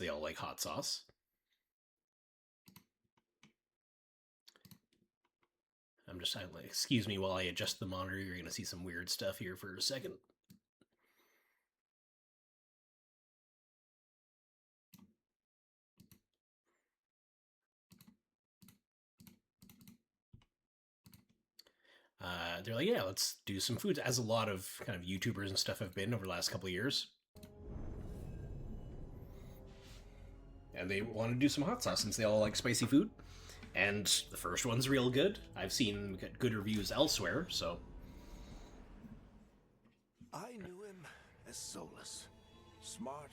They all like hot sauce. Excuse me while I adjust the monitor. You're going to see some weird stuff here for a second. They're like, yeah, let's do some foods, as a lot of kind of YouTubers and stuff have been over the last couple of years. And they want to do some hot sauce since they all like spicy food. And the first one's real good. I've seen good reviews elsewhere, so. I knew him as Solus. Smart,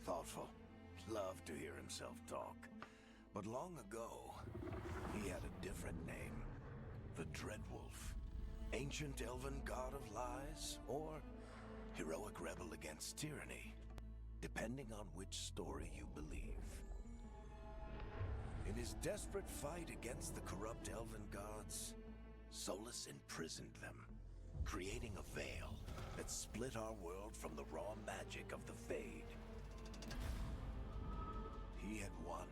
thoughtful, loved to hear himself talk. But long ago, he had a different name. The Dreadwolf. Ancient elven god of lies, or heroic rebel against tyranny, depending on which story you believe. In his desperate fight against the corrupt elven gods, Solus imprisoned them, creating a veil that split our world from the raw magic of the Fade. He had won.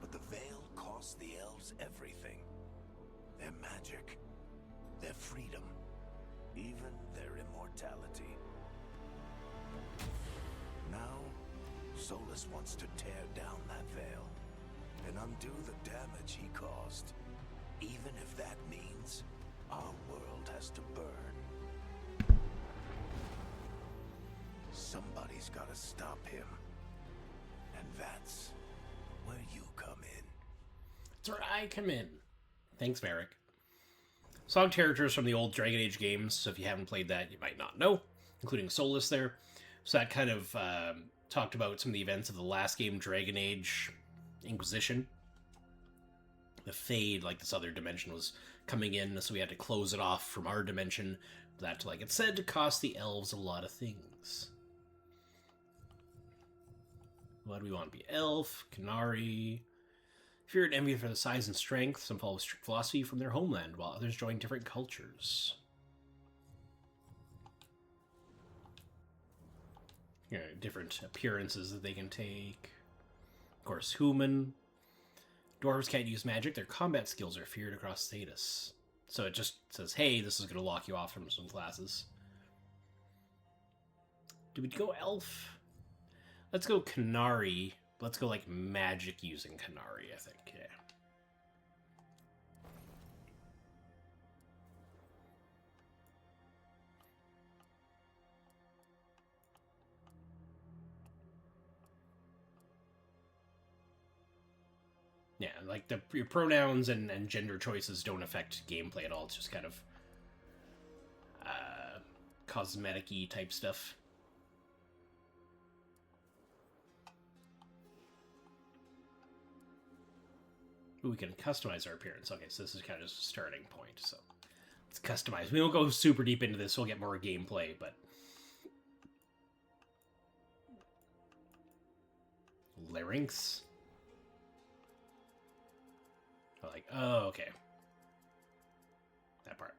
But the veil cost the elves everything. Their magic, their freedom, even their immortality. Now, Solus wants to tear down that veil and undo the damage he caused, even if that means our world has to burn. Somebody's gotta stop him. And that's where you come in. That's where I come in. Thanks, Merrick. Song characters from the old Dragon Age games, so if you haven't played that, you might not know, including Solus there. So that kind of talked about some of the events of the last game, Dragon Age Inquisition. The Fade, like this other dimension, was coming in, so we had to close it off from our dimension. That, like it said, cost the elves a lot of things. What do we want to be? Elf, Canary. Feared and envied for the size and strength, some follow strict philosophy from their homeland, while others join different cultures. You know, different appearances that they can take. Of course, human. Dwarves can't use magic. Their combat skills are feared across status. So it just says, hey, this is going to lock you off from some classes. Do we go elf? Let's go Canary. Let's go like magic using Canary, I think. Yeah. Yeah, like your pronouns and gender choices don't affect gameplay at all. It's just kind of cosmetic-y type stuff. Ooh, we can customize our appearance. Okay, so this is kind of just a starting point. So let's customize. We won't go super deep into this. We'll get more gameplay, but larynx. Like, oh, okay. That part.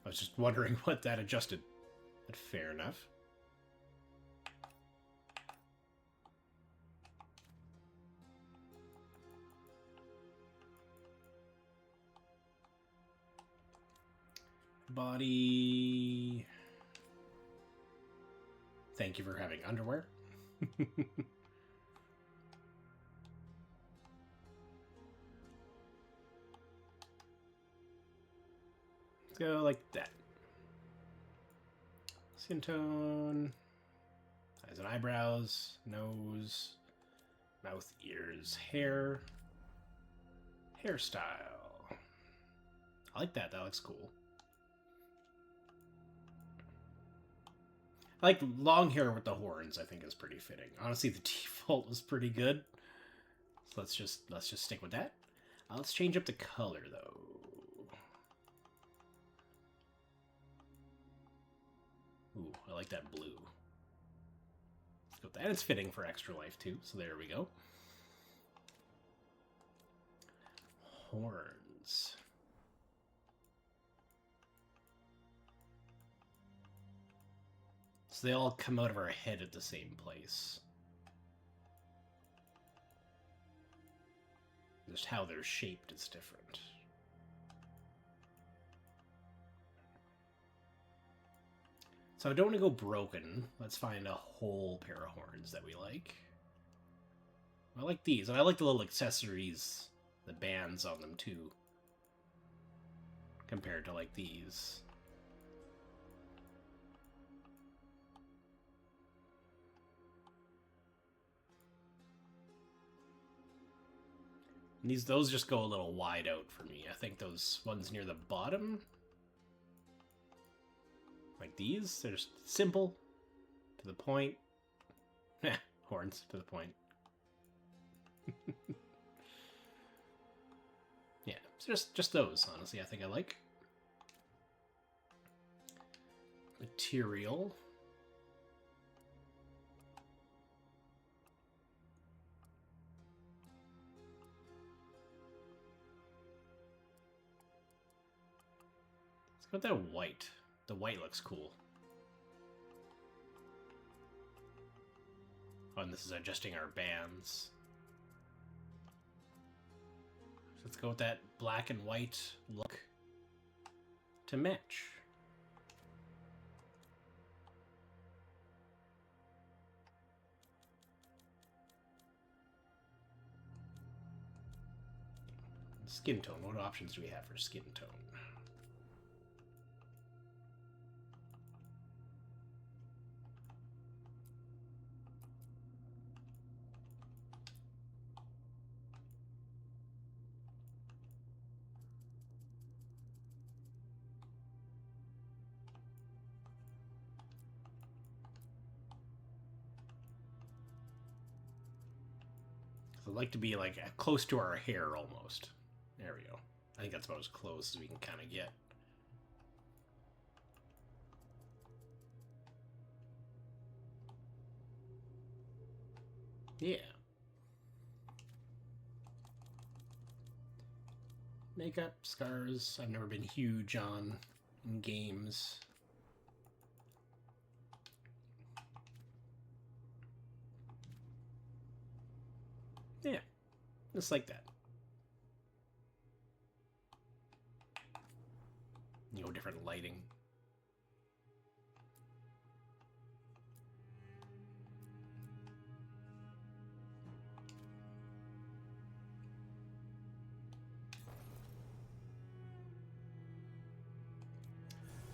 I was just wondering what that adjusted. But fair enough. Body. Thank you for having underwear. Let's go like that. Skin tone. Eyes and eyebrows. Nose. Mouth, ears, hair. Hairstyle. I like that. That looks cool. I like long hair with the horns, I think is pretty fitting. Honestly, the default was pretty good. So let's just stick with that. Let's change up the color though. Ooh, I like that blue. Let's go with that. And it's fitting for Extra Life too, so there we go. Horns. So they all come out of our head at the same place. Just how they're shaped is different. So I don't want to go broken. Let's find a whole pair of horns that we like. I like these, and I like the little accessories, the bands on them too, compared to like these. And those just go a little wide out for me. I think those ones near the bottom, like these, they're just simple, to the point. Horns, to the point. Yeah, it's just those, honestly, I think I like. Material. Let's go with that white. The white looks cool. Oh, and this is adjusting our bands. So let's go with that black and white look to match. Skin tone. What options do we have for skin tone? I'd like to be like close to our hair almost. There we go. I think that's about as close as we can kind of get. Yeah. Makeup, scars, I've never been huge on in games. Yeah, just like that. You know, different lighting.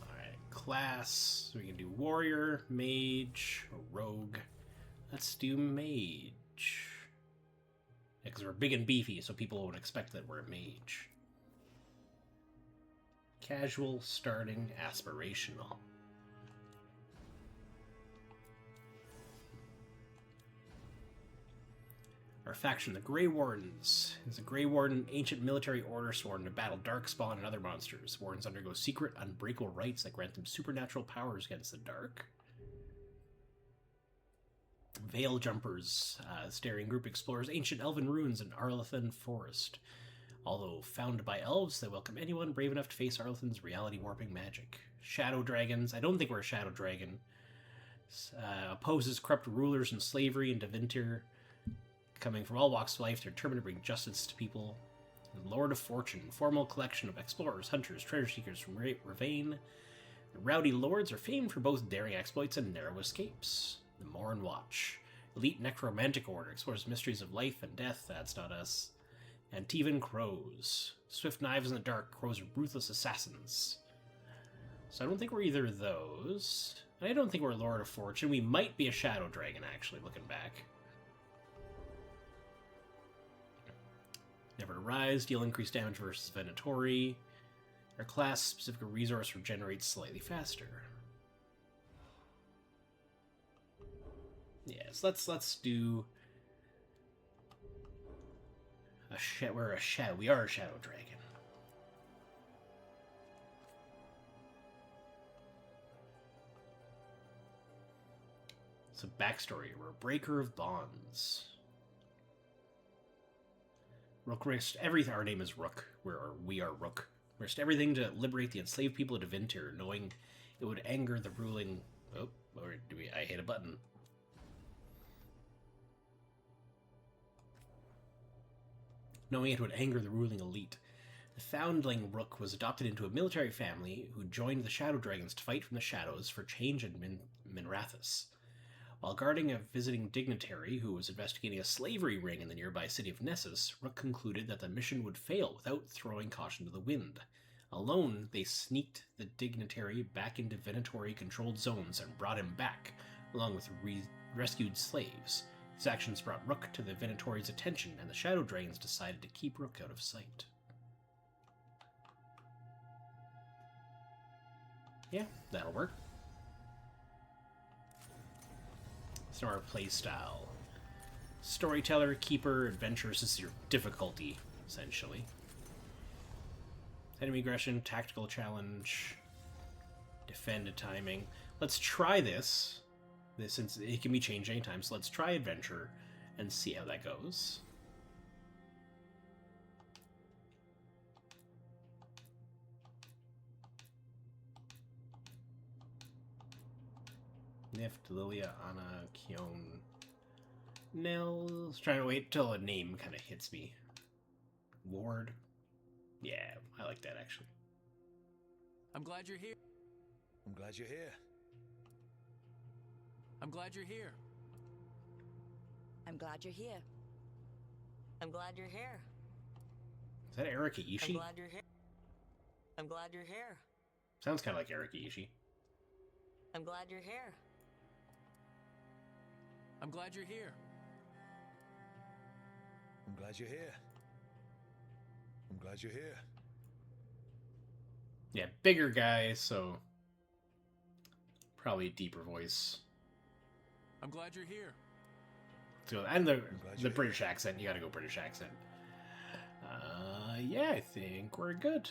Alright, class. We can do warrior, mage, or rogue. Let's do mage. Because we're big and beefy, so people won't expect that we're a mage. Casual, starting, aspirational. Our faction, the Grey Wardens, is a Grey Warden, ancient military order sworn to battle Darkspawn and other monsters. Wardens undergo secret, unbreakable rites that grant them supernatural powers against the dark. Veil Jumpers, staring group explores ancient elven ruins in Arlathan Forest. Although found by elves, they welcome anyone brave enough to face Arlathan's reality-warping magic. Shadow Dragons, I don't think we're a Shadow Dragon. Opposes corrupt rulers and slavery in Devinter. Coming from all walks of life, they're determined to bring justice to people. And Lord of Fortune, formal collection of explorers, hunters, treasure seekers from Ravane. The Rowdy Lords are famed for both daring exploits and narrow escapes. The Morin Watch, elite necromantic order, explores mysteries of life and death. That's not us. Antivan Crows, swift knives in the dark. Crows are ruthless assassins. So I don't think we're either of those. I don't think we're Lord of Fortune. We might be a Shadow Dragon, actually, looking back. Never to Rise, deal increased damage versus Venatori. Our class specific resource regenerates slightly faster. Yes, let's do we're a shadow. We are a Shadow Dragon. So backstory: we're a breaker of bonds. Rook risked everything. Our name is Rook. We are Rook. Risked everything to liberate the enslaved people of Devinter, knowing it would anger the ruling. Oh, Or do we... I hit a button. Knowing it would anger the ruling elite, the foundling Rook was adopted into a military family who joined the Shadow Dragons to fight from the shadows for change in Minrathous. While guarding a visiting dignitary who was investigating a slavery ring in the nearby city of Nessus, Rook concluded that the mission would fail without throwing caution to the wind. Alone, they sneaked the dignitary back into Venatori-controlled zones and brought him back, along with rescued slaves. These actions brought Rook to the Venatori's attention, and the Shadow Dragons decided to keep Rook out of sight. Yeah, that'll work. So our playstyle. Storyteller, Keeper, Adventurers is your difficulty, essentially. Enemy aggression, Tactical challenge, Defend and timing. Let's try this. Since it can be changed anytime, so let's try Adventure and see how that goes. Nift, Lilia, Anna, Kion, Nils. Trying to wait till a name kind of hits me. Ward. Yeah, I like that actually. I'm glad you're here. I'm glad you're here. I'm glad you're here. I'm glad you're here. I'm glad you're here. Is that Erika Ishii? I'm glad you're here. I'm glad you're here. Sounds kind of like Erika Ishii. I'm glad you're here. I'm glad you're here. I'm glad you're here. I'm glad you're here. Yeah, bigger guy, so probably deeper voice. I'm glad you're here. So, and the British accent, you gotta go British accent. Yeah, I think we're good.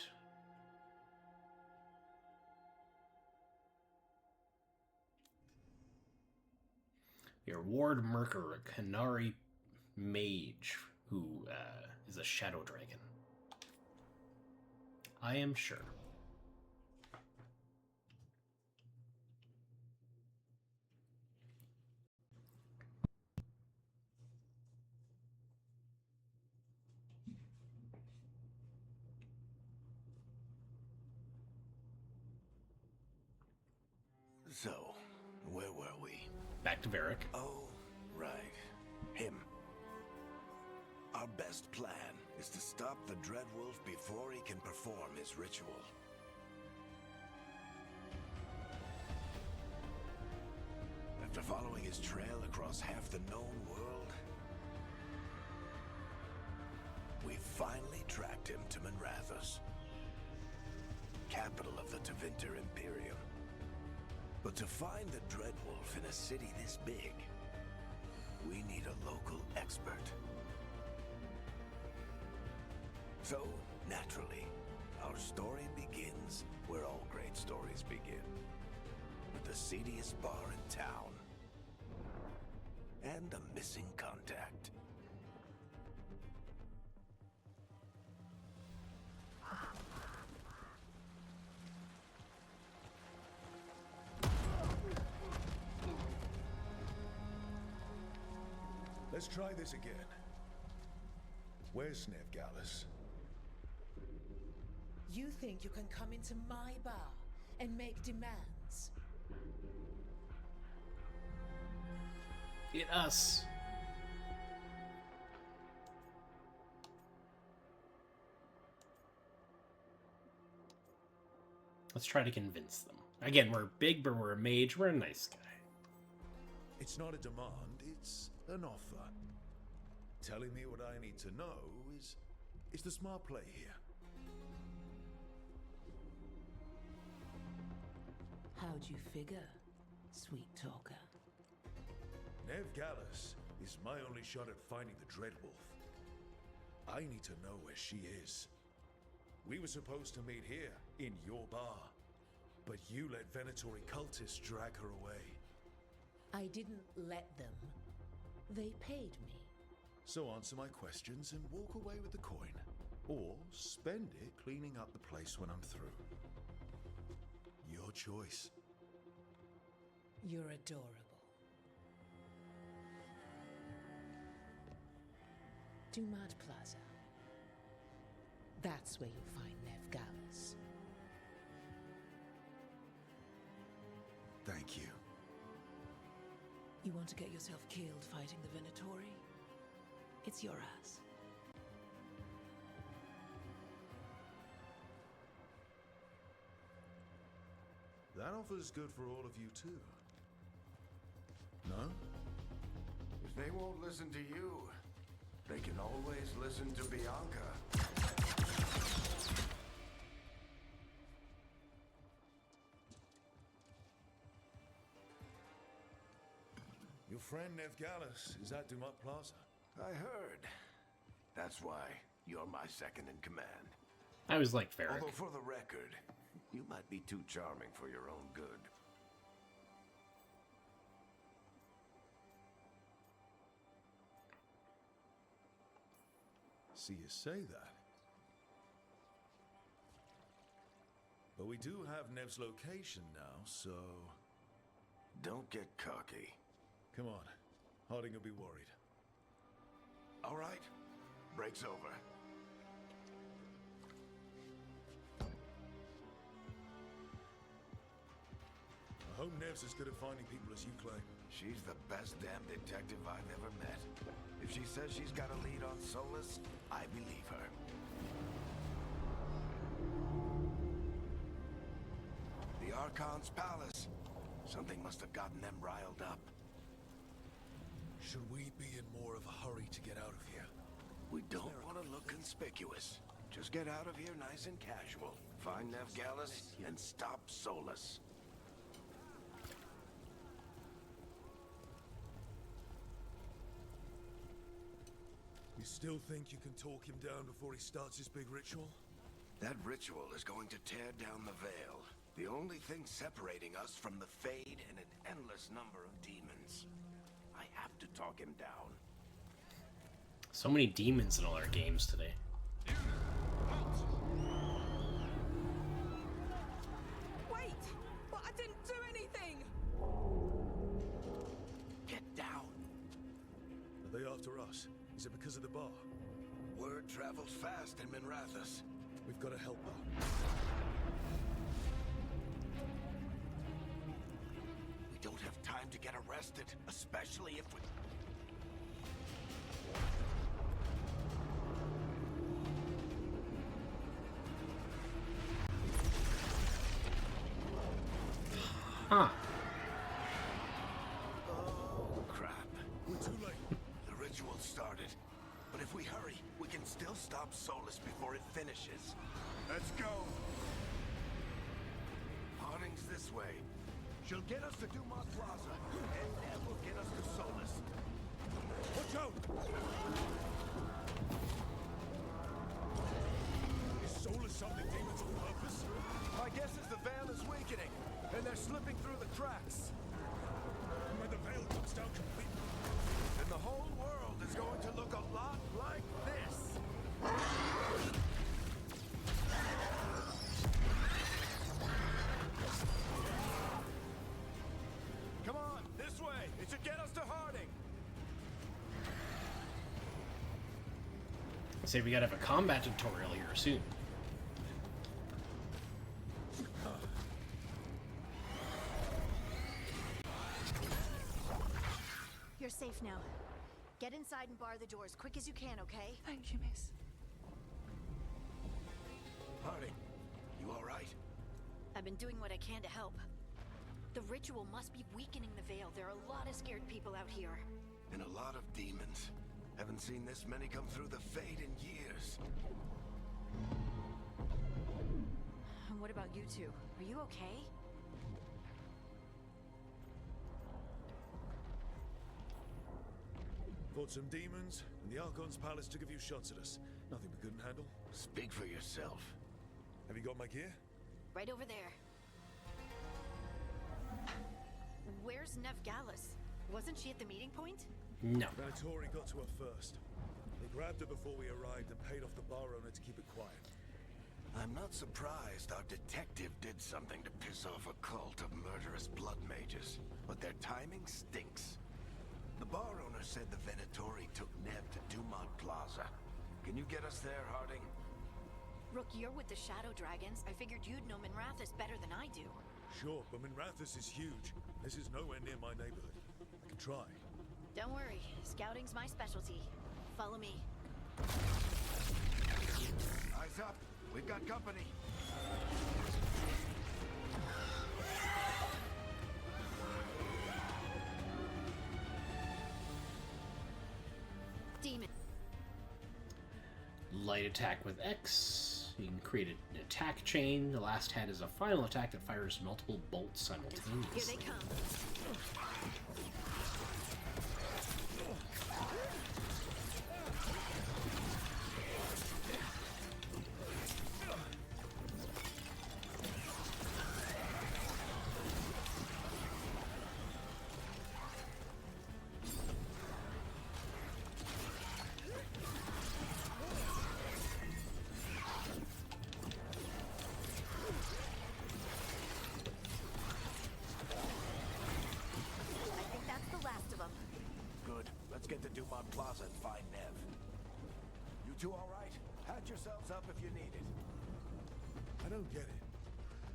Your Ward Merker, a Canary mage who is a shadow dragon. I am sure. So, where were we? Back to Varric. Oh, right. Him. Our best plan is to stop the Dreadwolf before he can perform his ritual. After following his trail across half the known world, we finally tracked him to Minrathous, capital of the Tevinter Imperium. But to find the Dreadwolf in a city this big, we need a local expert. So, naturally, our story begins where all great stories begin. With the seediest bar in town. And a missing contact. Let's try this again. Where's Veilguard? You think you can come into my bar and make demands? Get us. Let's try to convince them. Again, we're big, but we're a mage. We're a nice guy. It's not a demand, it's an offer. Telling me what I need to know is the smart play here. How'd you figure, sweet talker? Veilguard is my only shot at finding the Dreadwolf. I need to know where she is. We were supposed to meet here, in your bar. But you let Venatori cultists drag her away. I didn't let them. They paid me. So answer my questions and walk away with the coin. Or spend it cleaning up the place when I'm through. Your choice. You're adorable. Dumad Plaza. That's where you'll find Nev Gallus. Thank you. You want to get yourself killed fighting the Venatori? It's your ass. That offer's good for all of you too. No? If they won't listen to you, they can always listen to Bianca. Your friend Nev Gallus is at Dumont Plaza. I heard. That's why you're my second in command. I was like Varric. Although for the record, you might be too charming for your own good. See you say that. But we do have Nev's location now, so... Don't get cocky. Come on. Harding will be worried. All right. Break's over. I hope Nev's as good at finding people as you claim. She's the best damn detective I've ever met. If she says she's got a lead on Solus, I believe her. The Archon's palace. Something must have gotten them riled up. Should we be in more of a hurry to get out of here? We don't want to look conspicuous. Just get out of here nice and casual. Find Nev Gallus and stop Solus. You still think you can talk him down before he starts his big ritual? That ritual is going to tear down the veil. The only thing separating us from the Fade and an endless number of demons. I have to talk him down. So many demons in all our games today. Wait! But I didn't do anything! Get down. Are they after us? Is it because of the bar? Word travels fast in Minrathous. We've got to help her. We don't have time to get arrested, especially if we... Huh. Oh, crap. We're too late. The ritual started. But if we hurry, we can still stop Solus before it finishes. Let's go! Harding's this way. She'll get us to Dumont Plaza, and then we'll get us to Solus. Watch out! Is Solus summoning demons on purpose? My guess is the veil is weakening, and they're slipping through the cracks. And when the veil comes down completely, And the whole world is going to look a lot like this. Come on, this way. It should get us to Harding. Say we gotta have a combat tutorial here soon. You're safe now. Get inside and bar the doors quick as you can, okay? Thank you, miss. Harding, you all right? I've been doing what I can to help. The ritual must be weakening the veil. There are a lot of scared people out here. And a lot of demons. Haven't seen this many come through the Fade in years. And what about you two? Are you okay? fought some demons, and the Archon's palace took a few shots at us. Nothing we couldn't handle. Speak for yourself. Have you got my gear? Right over there. Where's Nev Gallus? Wasn't she at the meeting point? No. Venatori got to her first. They grabbed her before we arrived and paid off the bar owner to keep it quiet. I'm not surprised our detective did something to piss off a cult of murderous blood mages, but their timing stinks. The bar owner said the Venatori took Nev to Dumont Plaza. Can you get us there, Harding? Rook, you're with the Shadow Dragons. I figured you'd know Minrathous better than I do. Sure, but Minrathous is huge. This is nowhere near my neighborhood. I can try. Don't worry, scouting's my specialty. Follow me. Eyes up. We've got company. Demon. Light attack with X. You can create an attack chain. The last hat is a final attack that fires multiple bolts simultaneously. Here they come. Let's get to Dumont Plaza and find Nev. You two all right? Patch yourselves up if you need it. I don't get it.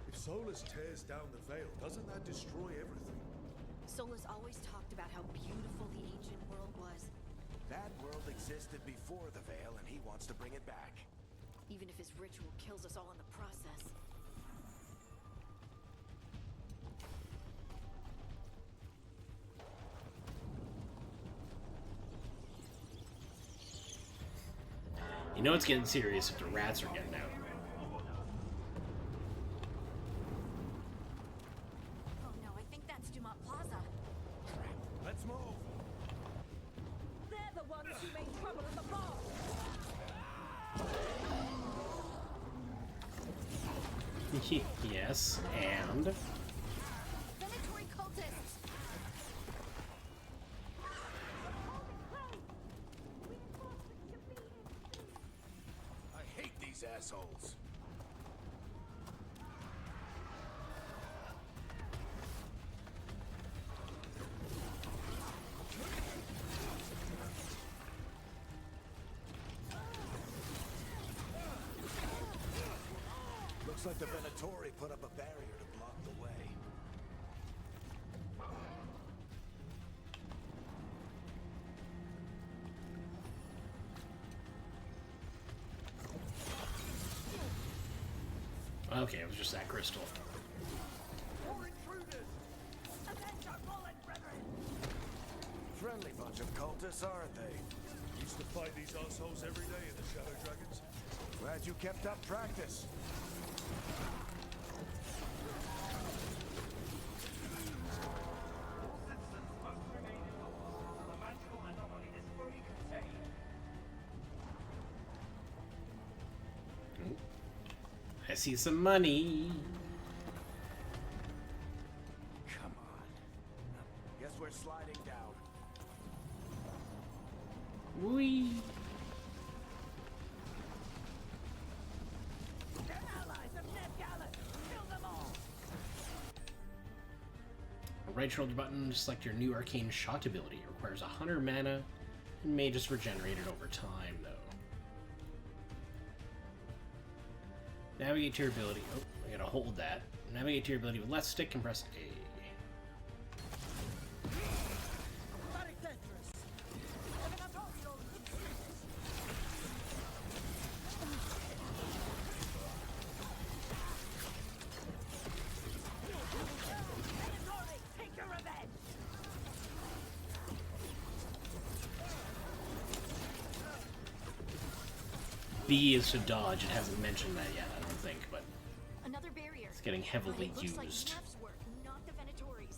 If Solus tears down the Veil, doesn't that destroy everything? Solus always talked about how beautiful the ancient world was. That world existed before the Veil, and he wants to bring it back. Even if his ritual kills us all in the process. You know it's getting serious if the rats are getting out. Oh no, I think that's Dumont Plaza. Let's move. They're the ones who made trouble at the bar. Yes, and... Venatori cultists! I hate these assholes. Looks like the Venatori put up a barrier to block the way. Okay, it was just that crystal. Friendly bunch of cultists, aren't they? Used to fight these assholes every day in the Shadow Dragons. Glad you kept up practice. I see some money. Come on. Guess we're sliding down. Whee! They're allies of Ned Gallant. Kill them all. Right shoulder button to select your new arcane shot ability. It requires 100 mana and may just regenerate it over time, though. Navigate to your ability. Oh, I gotta hold that. Navigate to your ability with left stick and press A. Very dangerous. Take your revenge. B is to dodge. It hasn't mentioned that yet, I don't think, but Another barrier. it's getting heavily It looks like used. Nev's work, not the Venatori's.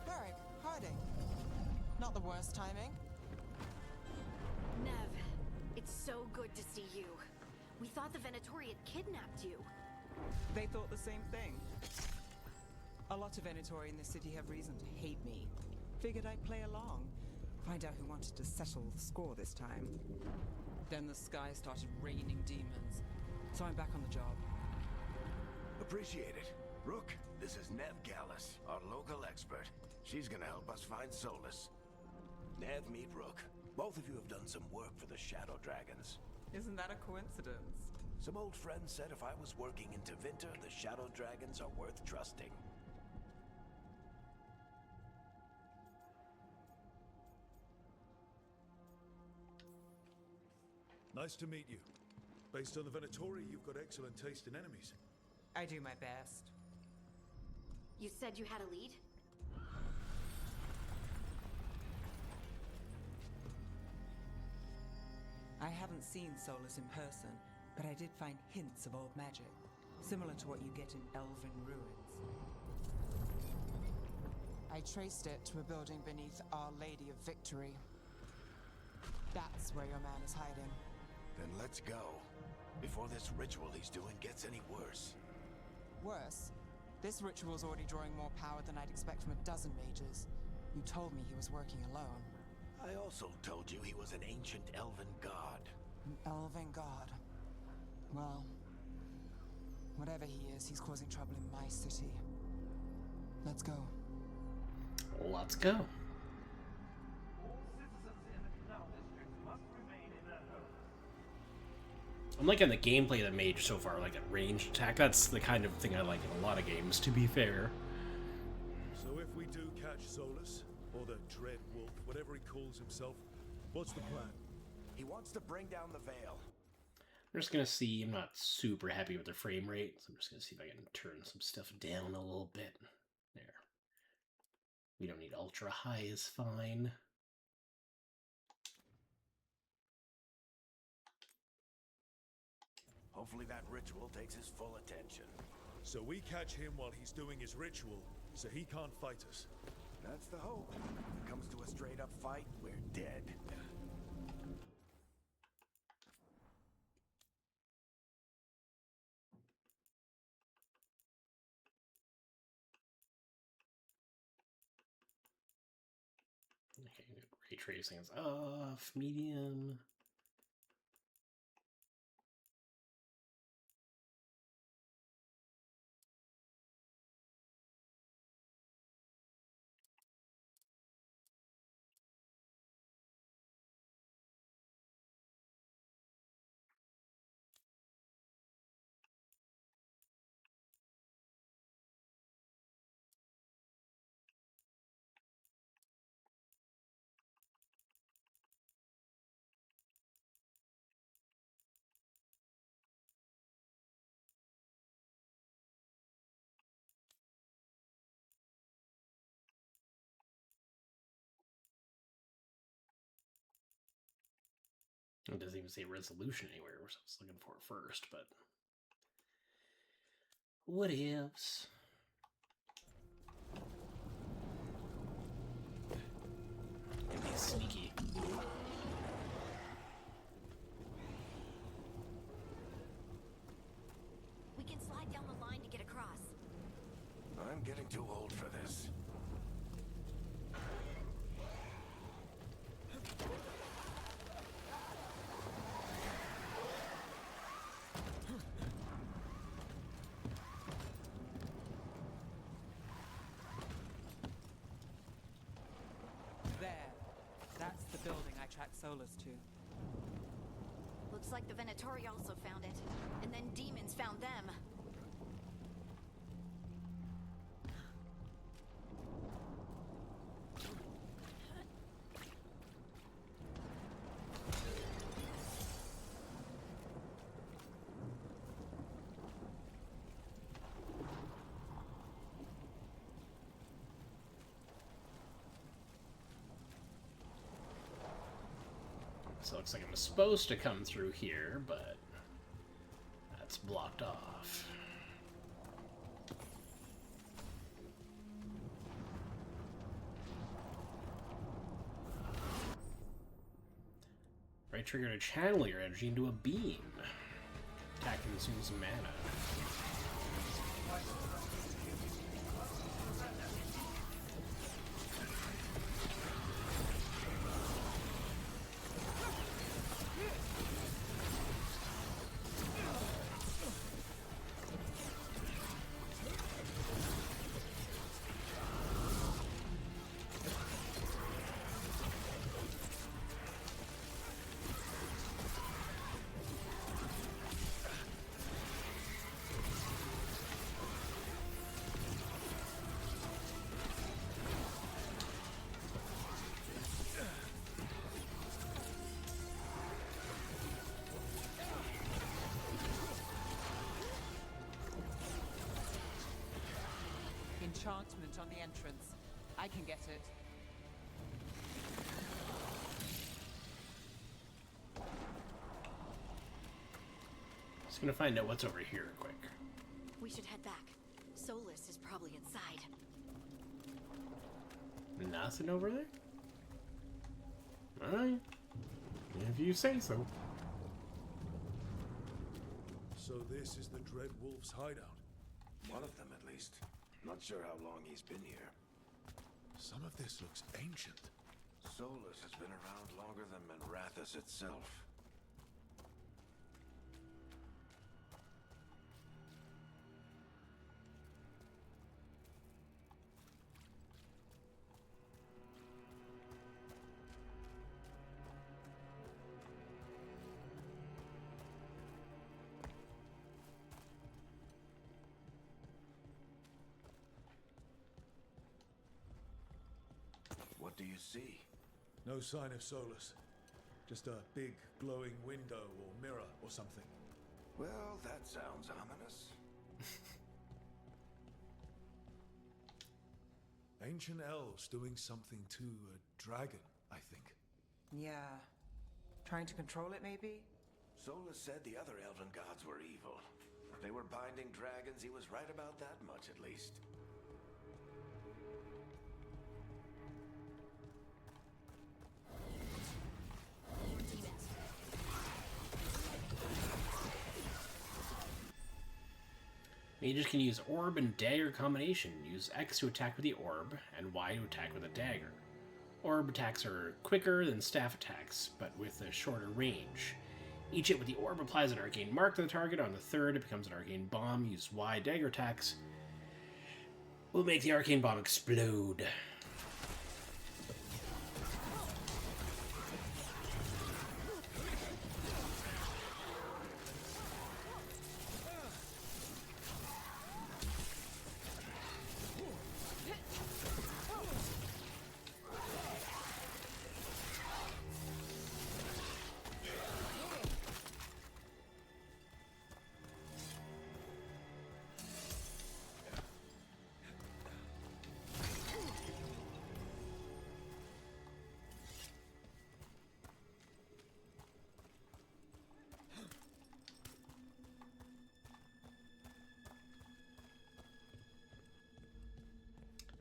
Merrick, Harding. Not the worst timing. Nev, it's so good to see you. We thought the Venatori had kidnapped you. They thought the same thing. A lot of Venatori in this city have reason to hate me. Figured I'd play along. Find out who wanted to settle the score this time. Then the sky started raining demons. So I'm back on the job. Appreciate it. Rook, this is Nev Gallus, our local expert. She's gonna help us find Solus. Nev, meet Rook. Both of you have done some work for the Shadow Dragons. Isn't that a coincidence? Some old friends said if I was working in Tevinter, the Shadow Dragons are worth trusting. Nice to meet you. Based on the Venatori, you've got excellent taste in enemies. I do my best. You said you had a lead? I haven't seen Solus in person, but I did find hints of old magic, similar to what you get in Elven ruins. I traced it to a building beneath Our Lady of Victory. That's where your man is hiding. Then let's go, before this ritual he's doing gets any worse. Worse, this ritual's already drawing more power than I'd expect from a dozen mages. You told me he was working alone. I also told you he was an ancient elven god. An elven god. Well, whatever he is, he's causing trouble in my city. Let's go. Let's go. I'm liking the gameplay of the mage so far, like a ranged attack. That's the kind of thing I like in a lot of games, to be fair. So if we do catch Solus, or the Dread Wolf, whatever he calls himself, what's the plan? He wants to bring down the Veil. I'm just gonna see. I'm not super happy with the frame rate, so I'm just gonna see if I can turn some stuff down a little bit. There. We don't need ultra high, is fine. Hopefully that ritual takes his full attention. So we catch him while he's doing his ritual, so he can't fight us. That's the hope. If it comes to a straight-up fight, we're dead. Okay, ray tracing is off, medium. It doesn't even say resolution anywhere, which I was looking for first, but what ifs? It'd be sneaky. We can slide down the line to get across. I'm getting too old for this. That's the building I tracked Solus to. Looks like the Venatori also found it. And then demons found them. So it looks like I'm supposed to come through here, but that's blocked off. Right trigger to channel your energy into a beam. Attack consumes mana. enchantment on the entrance. I can get it. Just gonna find out what's over here quick. We should head back. Solus is probably inside. Nothing over there? Alright. If you say so. So this is the Dread Wolf's hideout. One of them, at least. Not sure how long he's been here. Some of this looks ancient. Solus has been around longer than Manrathus itself. What do you see? No sign of Solus. Just a big glowing window or mirror or something. Well, that sounds ominous. Ancient elves doing something to a dragon, I think. Yeah. Trying to control it, maybe? Solus said the other elven gods were evil. If they were binding dragons, he was right about that much, at least. Mages can use orb and dagger combination. Use X to attack with the orb, and Y to attack with a dagger. Orb attacks are quicker than staff attacks, but with a shorter range. Each hit with the orb applies an arcane mark to the target. On the third, it becomes an arcane bomb. Use Y dagger attacks will make the arcane bomb explode.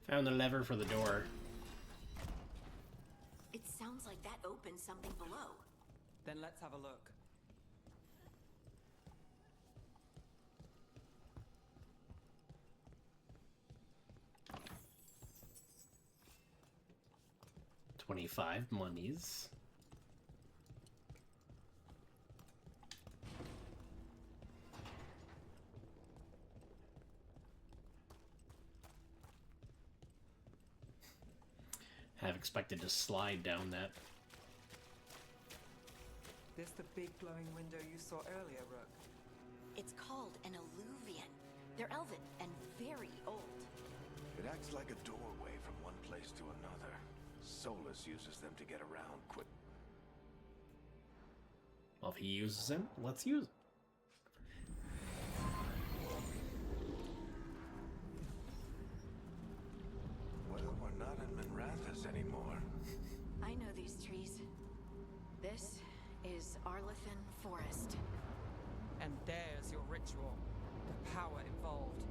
Found the lever for the door. It sounds like that opens something below. Then let's have a look. $25 monies. Have expected to slide down that. This the big glowing window you saw earlier, Rook? It's called an alluvian. They're elven and very old. It acts like a doorway from one place to another. Solus uses them to get around quick. Well, if he uses them, let's use them. Well, we're not in Manrathus anymore. I know these trees. This is Arlethan Forest. And there's your ritual. The power involved.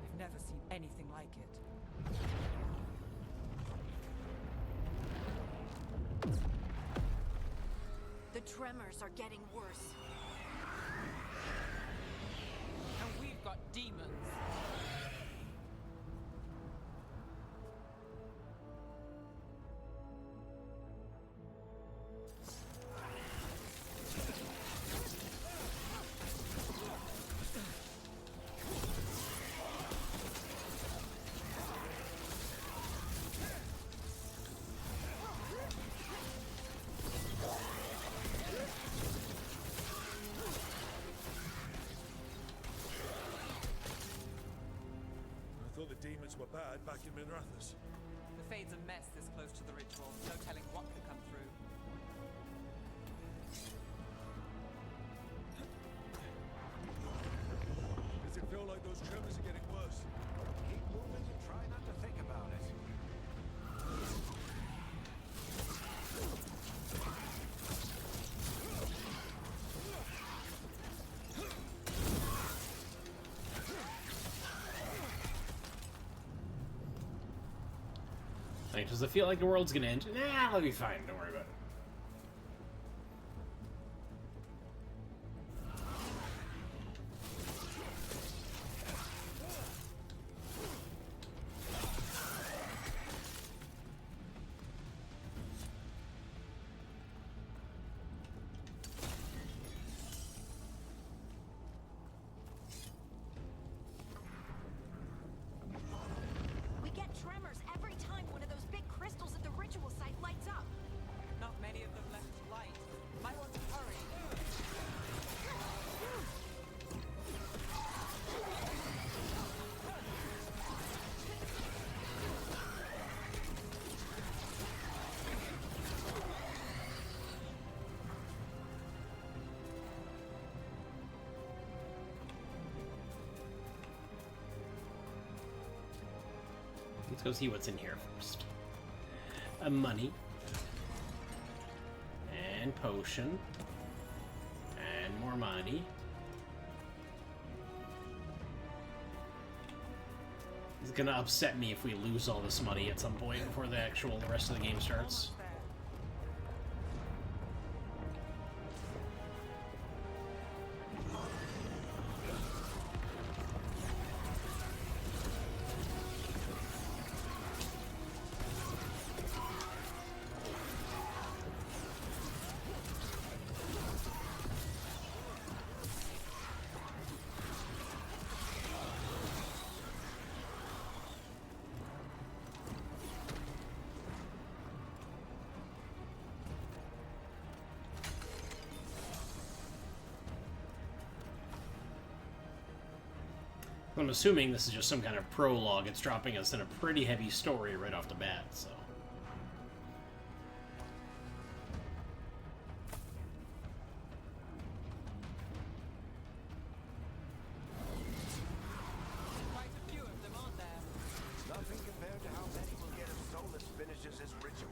We've never seen anything like it. The tremors are getting worse. And we've got demons. The demons were bad back in Manrathus. The Fade's a mess this close to the ritual. No telling what could come through. Does it feel like those tremors are getting worse? Keep moving and try not to Like, does it feel like the world's gonna end? Nah, it'll be fine. Don't worry about it. We get tremors every time one of those big crystals at the ritual site lights up. Not many of them left light. Might want to hurry. Let's go see what's in here first. Money. And potion. And more money. It's gonna upset me if we lose all this money at some point before the rest of the game starts. Almost there. I'm assuming this is just some kind of prologue. It's dropping us in a pretty heavy story right off the bat, so. Quite a few of them, aren't there? Nothing compared to how many will get if Solus finishes his ritual.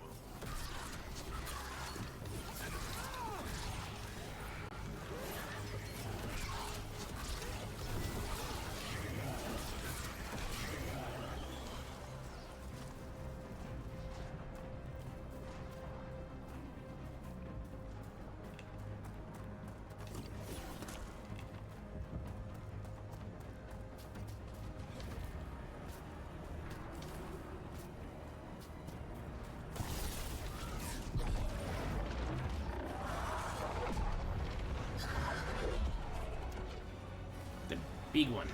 The big one.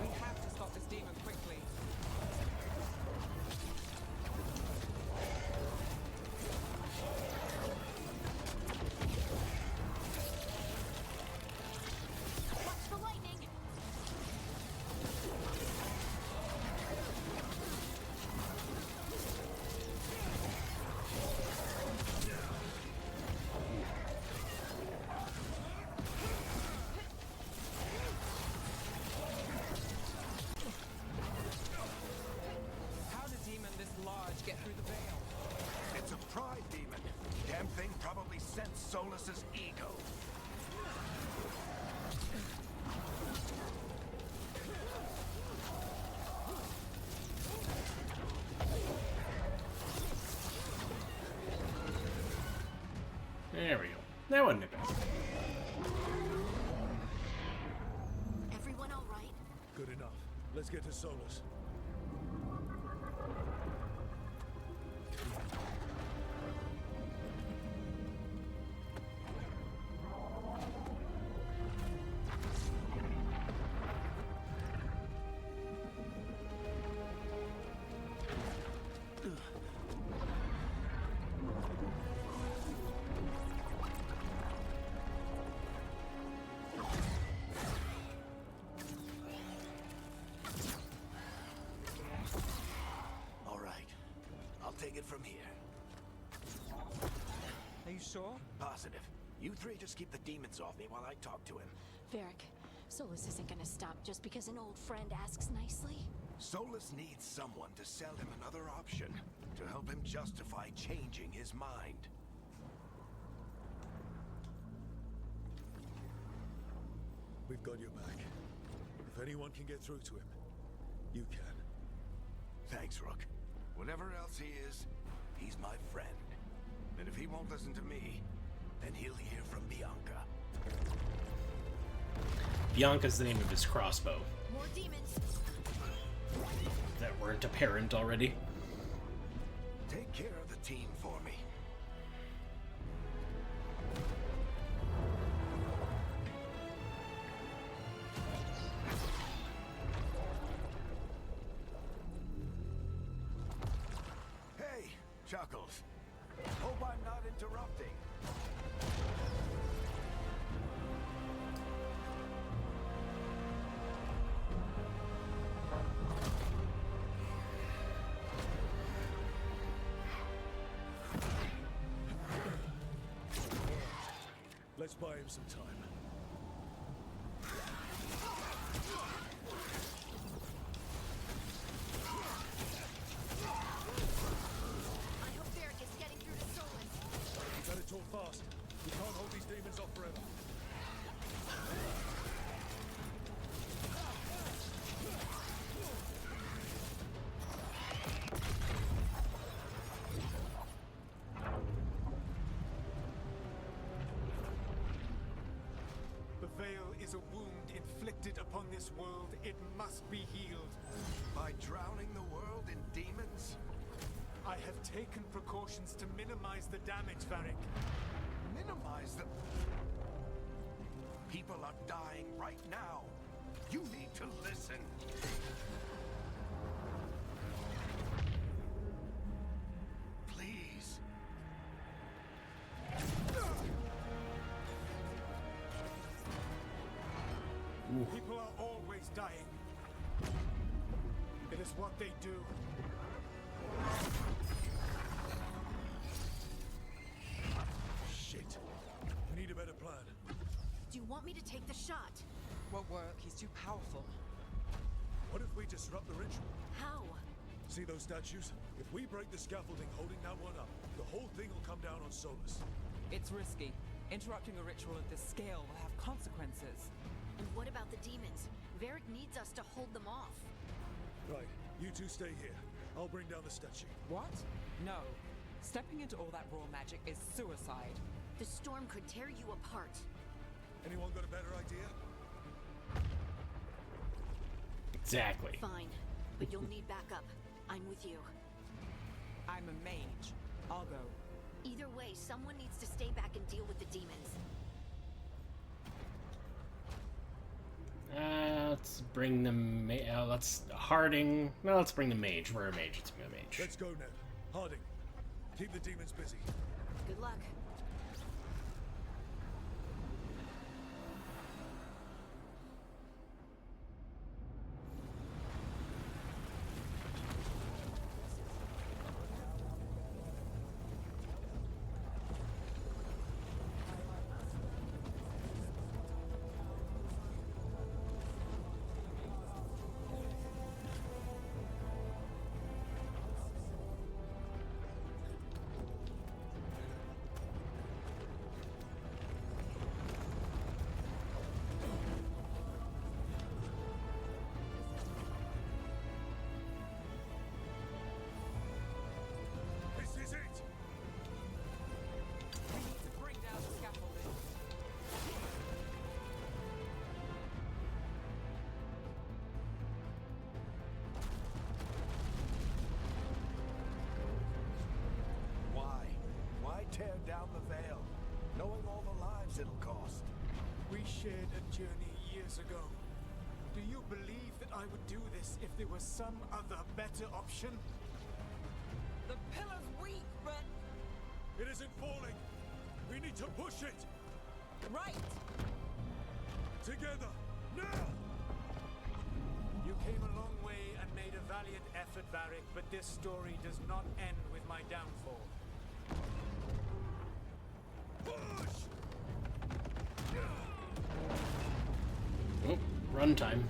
We have to stop this demon quickly. Watch the lightning. How did demon this large get through the veil? It's a pride demon. Damn thing probably sensed Solus's ego. There we go. That wasn't it bad. Everyone all right? Good enough. Let's get to Solus. All right. I'll take it from here. Are you sure? Positive. You three just keep the demons off me while I talk to him. Varric, Solus isn't gonna stop just because an old friend asks nicely. Solus needs someone to sell him another option, to help him justify changing his mind. We've got your back. If anyone can get through to him, you can. Thanks, Rook. Whatever else he is, he's my friend. And if he won't listen to me, then he'll hear from Bianca. Bianca's the name of his crossbow. More demons. That weren't apparent already. Take care of the team for me. Hey, Chuckles. Hope I'm not interrupting. Let's buy him some time. I hope Varric is getting through to Solus. You better talk fast. We can't hold these demons off forever. The veil is a wound inflicted upon this world. It must be healed. By drowning the world in demons? I have taken precautions to minimize the damage, Varric. Minimize the... People are dying right now. You need to listen. Please. People are always dying. It is what they do. Shit. We need a better plan. Do you want me to take the shot? Won't work. He's too powerful. What if we disrupt the ritual? How? See those statues? If we break the scaffolding holding that one up, the whole thing will come down on Solus. It's risky. Interrupting a ritual at this scale will have consequences. And what about the demons? Varric needs us to hold them off. Right, you two stay here. I'll bring down the statue. What? No. Stepping into all that raw magic is suicide. The storm could tear you apart. Anyone got a better idea? Exactly. Fine, but you'll need backup. I'm with you. I'm a mage. I'll go. Either way, someone needs to stay back and deal with the demons. Let's bring the let's Harding. No, let's bring the mage. We're a mage. It's a mage. Let's go, Ned. Harding, keep the demons busy. Good luck. This is it! We need to bring down the scaffolding. Why? Why tear down the veil, knowing all the lives it'll cost? We shared a journey years ago. Do you believe that I would do this if there was some other better option? The pillar's weak, but... It isn't falling! We need to push it! Right! Together! Now! You came a long way and made a valiant effort, Varric, but this story does not end with my downfall. Push! Oh, runtime.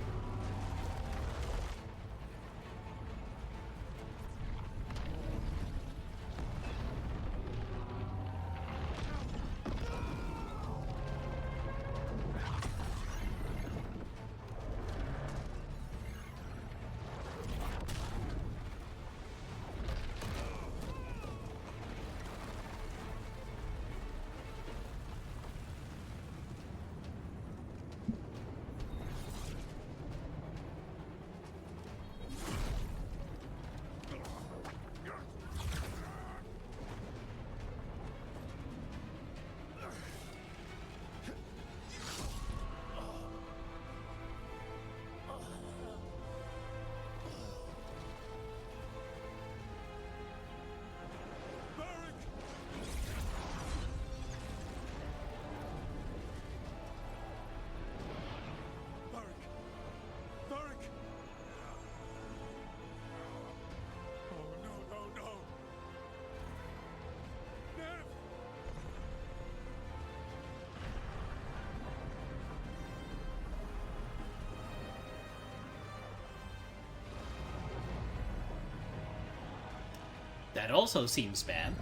That also seems bad.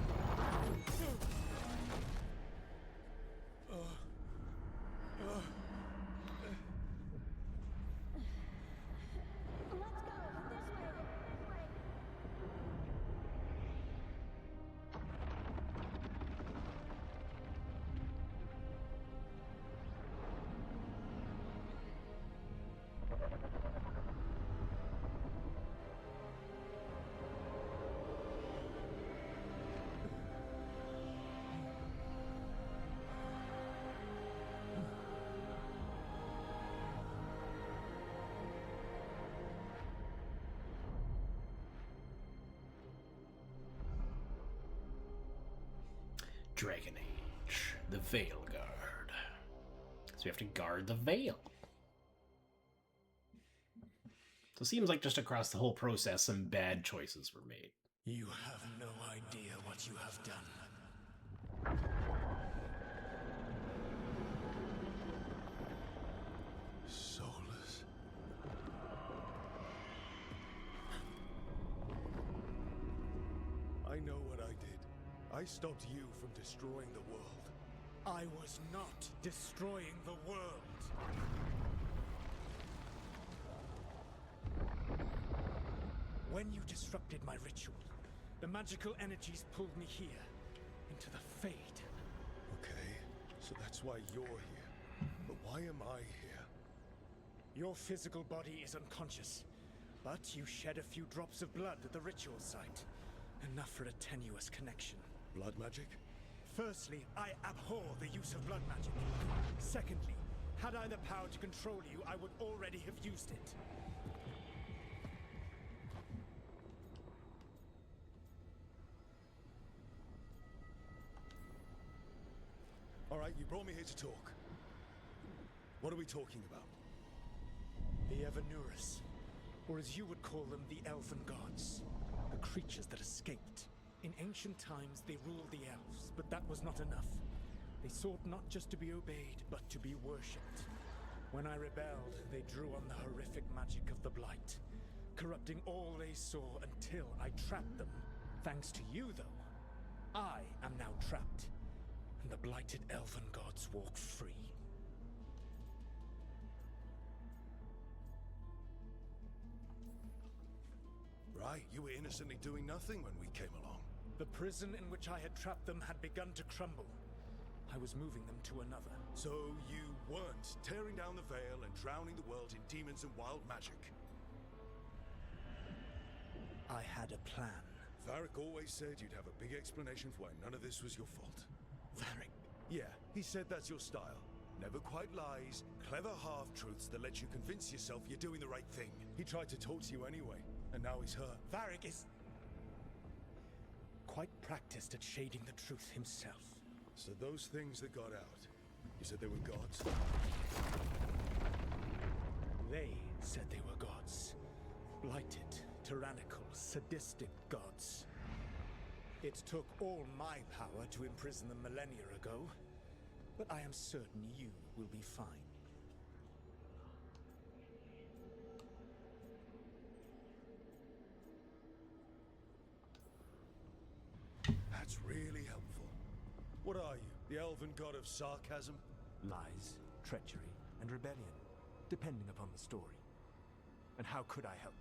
Dragon Age, the Veilguard. So we have to guard the veil. So it seems like just across the whole process, some bad choices were made. You have no idea what you have done. Soulless. I know what I did. I stopped you from destroying the world. I was not destroying the world. When you disrupted my ritual, the magical energies pulled me here, into the Fade. Okay, so that's why you're here. But why am I here? Your physical body is unconscious, but you shed a few drops of blood at the ritual site. Enough for a tenuous connection. Blood magic? Firstly, I abhor the use of blood magic. Secondly, had I the power to control you, I would already have used it. All right, you brought me here to talk. What are we talking about? The Evanurus, or as you would call them, the Elven Gods. The creatures that escaped. In ancient times, they ruled the elves, but that was not enough. They sought not just to be obeyed, but to be worshipped. When I rebelled, they drew on the horrific magic of the Blight, corrupting all they saw until I trapped them. Thanks to you, though, I am now trapped, and the blighted Elven Gods walk free. Right, you were innocently doing nothing when we came along. The prison in which I had trapped them had begun to crumble. I was moving them to another. So you weren't tearing down the veil and drowning the world in demons and wild magic. I had a plan. Varric always said you'd have a big explanation for why none of this was your fault. Varric? Yeah, he said that's your style. Never quite lies, clever half-truths that let you convince yourself you're doing the right thing. He tried to talk to you anyway, and now he's hurt. Varric is quite practiced at shading the truth himself. So those things that got out, you said they were gods? They said they were gods. Blighted, tyrannical, sadistic gods. It took all my power to imprison them millennia ago, but I am certain you will be fine. That's really helpful. What are you, the elven god of sarcasm? Lies, treachery, and rebellion, depending upon the story. And how could I help?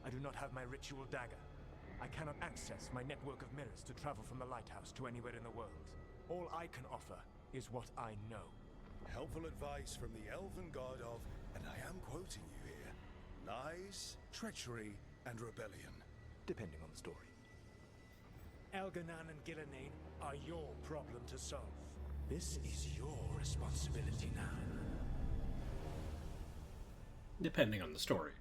I do not have my ritual dagger. I cannot access my network of mirrors to travel from the lighthouse to anywhere in the world. All I can offer is what I know. Helpful advice from the elven god of, and I am quoting you here, lies, treachery, and rebellion. Depending on the story. Elganan and Gillenane are your problem to solve. This is your responsibility now. Depending on the story.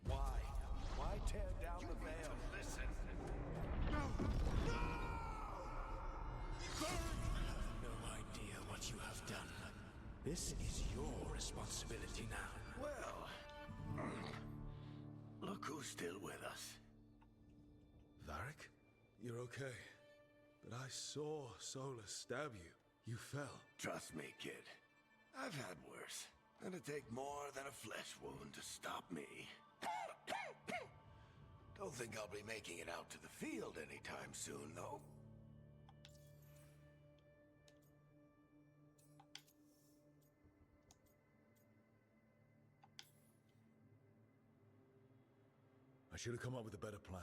Why? Why tear down the veil? Listen. No! No! You have no idea what you have done. This is your responsibility now. Well, look who's still with us. Varric? You're okay. But I saw Solus stab you. You fell. Trust me, kid. I've had worse. It'd take more than a flesh wound to stop me. Don't think I'll be making it out to the field anytime soon, though. I should have come up with a better plan.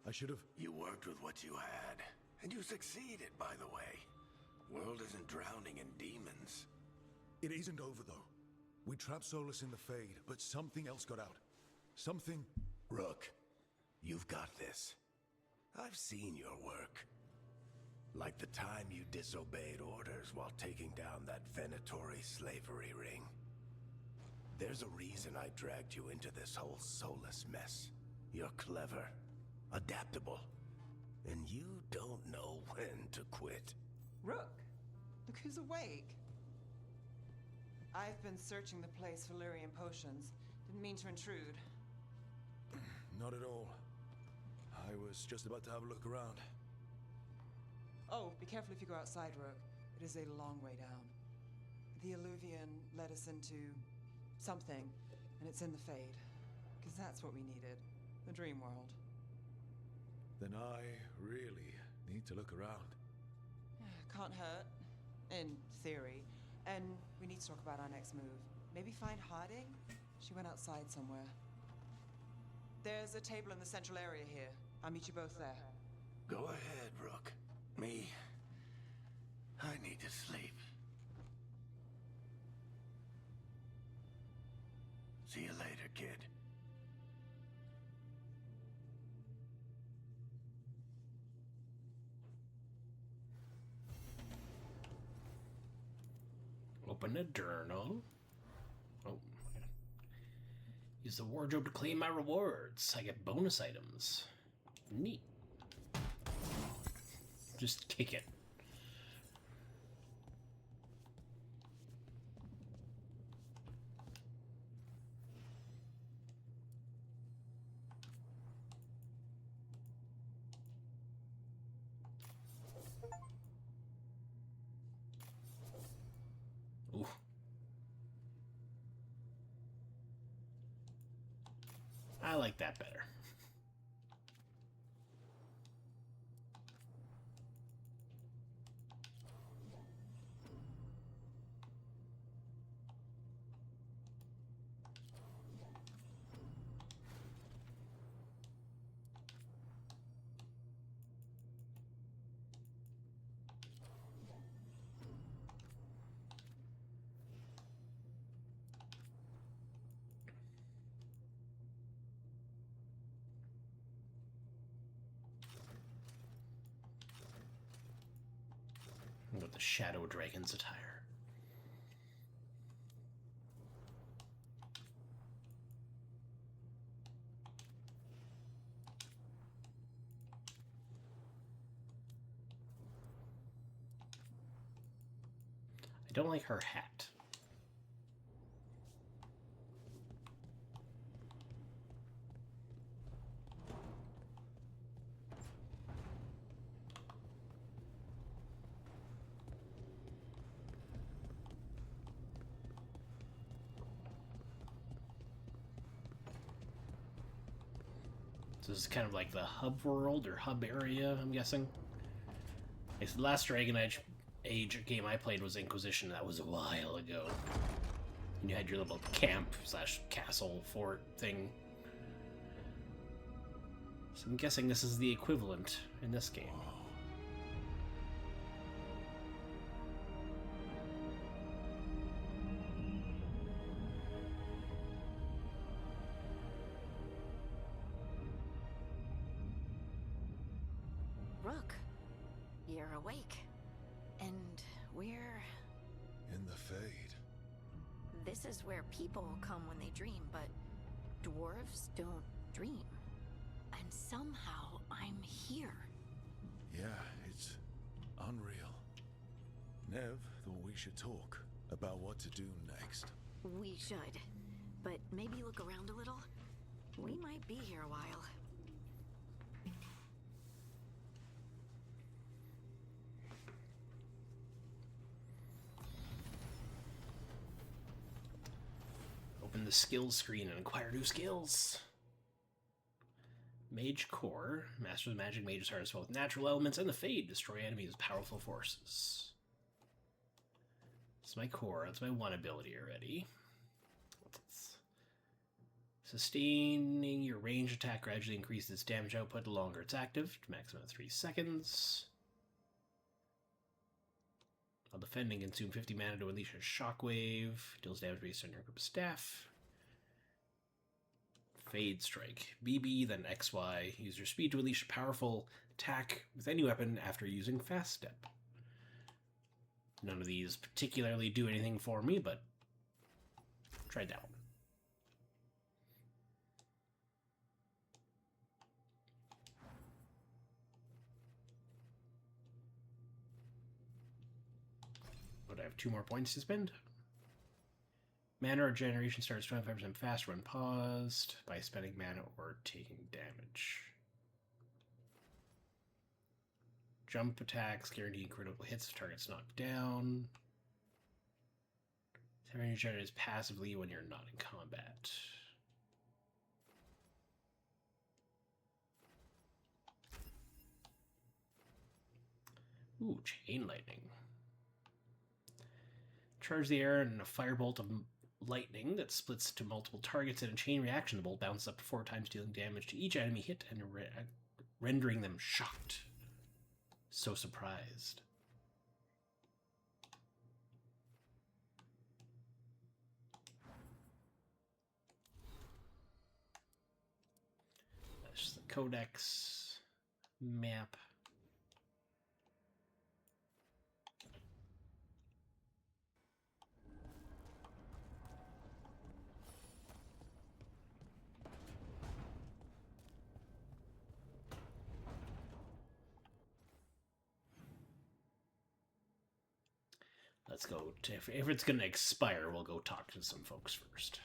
I should have... You worked with what you had, and you succeeded, by the way. World isn't drowning in demons. It isn't over, though. We trapped Solus in the Fade, but something else got out. Something... Rook, you've got this. I've seen your work. Like the time you disobeyed orders while taking down that Venatori slavery ring. There's a reason I dragged you into this whole Solus mess. You're clever, adaptable, and you don't know when to quit. Rook, look who's awake. I've been searching the place for Lyrian potions. Didn't mean to intrude. Not at all. I was just about to have a look around. Oh, be careful if you go outside, Rook. It is a long way down. The Alluvian led us into something, and it's in the Fade. Because that's what we needed. The dream world. Then I really need to look around. Can't hurt, in theory. And we need to talk about our next move. Maybe find hiding? She went outside somewhere. There's a table in the central area here. I'll meet you both there. Go ahead, Rook. Me, I need to sleep. See you later, kid. Open a journal. Oh. Use the wardrobe to claim my rewards. I get bonus items. Neat. Just kick it. Ooh. I like that better. With the Shadow Dragon's attire. I don't like her hat. This is kind of like the hub world or hub area, I'm guessing. It's the last Dragon Age game I played was Inquisition. That was a while ago. And you had your little camp / castle fort thing. So I'm guessing this is the equivalent in this game. Rook, you're awake. And we're... In the Fade. This is where people come when they dream, but dwarves don't dream. And somehow I'm here. Yeah, it's unreal. Nev thought we should talk about what to do next. We should. But maybe look around a little. We might be here a while. Open the skills screen and acquire new skills. Mage Core. Masters of Magic mages harness both natural elements and the Fade. Destroy enemies with powerful forces. It's my core. That's my one ability already. What's this? Sustaining your range attack gradually increases its damage output the longer it's active, to maximum of 3 seconds. While defending, consume 50 mana to unleash a shockwave. Deals damage based on your group of staff. Fade Strike. BB, then XY. Use your speed to unleash a powerful attack with any weapon after using Fast Step. None of these particularly do anything for me, but try that one. But I have 2 more points to spend. Mana regeneration starts 25% faster when paused by spending mana or taking damage. Jump attacks guarantee critical hits if target's knocked down. Energy generates passively when you're not in combat. Ooh, Chain Lightning. Charge the air and a firebolt of lightning that splits to multiple targets in a chain reaction. The bolt bounces up to 4 times, dealing damage to each enemy hit and rendering them shocked. So surprised. That's just the codex map. Let's go. If it's going to expire, we'll go talk to some folks first.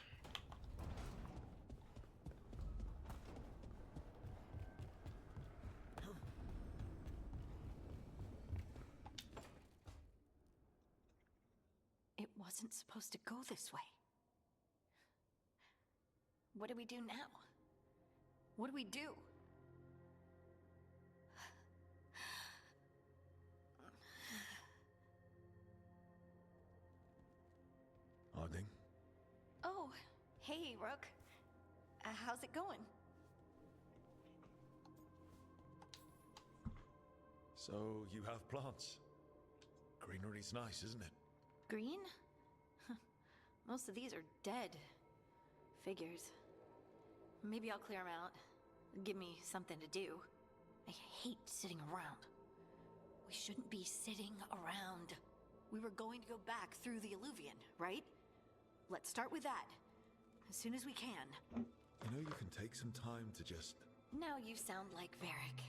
It wasn't supposed to go this way. What do we do now? What do we do? Harding? Oh, hey, Rook. How's it going? So, you have plants. Greenery's nice, isn't it? Green? Most of these are dead. Figures. Maybe I'll clear them out. Give me something to do. I hate sitting around. We shouldn't be sitting around. We were going to go back through the Alluvion, right? Let's start with that. As soon as we can. You know, you can take some time to just... Now you sound like Varric.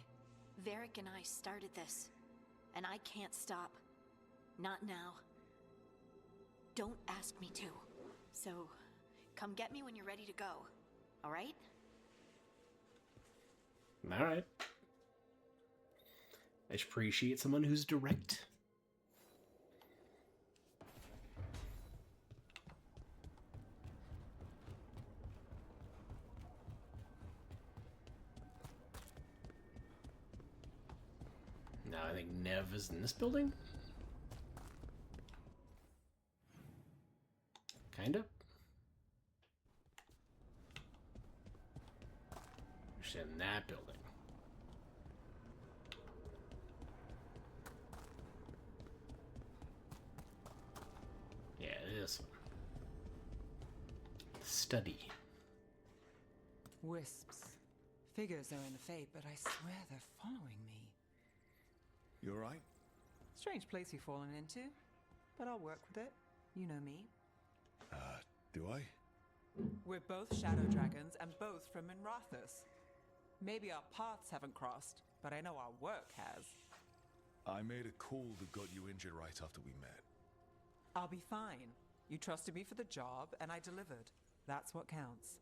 Varric and I started this. And I can't stop. Not now. Don't ask me to. So, come get me when you're ready to go. Alright? Alright. I appreciate someone who's direct. Now I think Nev is in this building? Kinda? She's in that building. Yeah, this one. Study. Wisps. Figures are in the Fate, but I swear they're following me. You alright? Strange place you've fallen into, but I'll work with it. You know me. Do I? We're both Shadow Dragons and both from Minrathous. Maybe our paths haven't crossed, but I know our work has. I made a call that got you injured right after we met. I'll be fine. You trusted me for the job, and I delivered. That's what counts.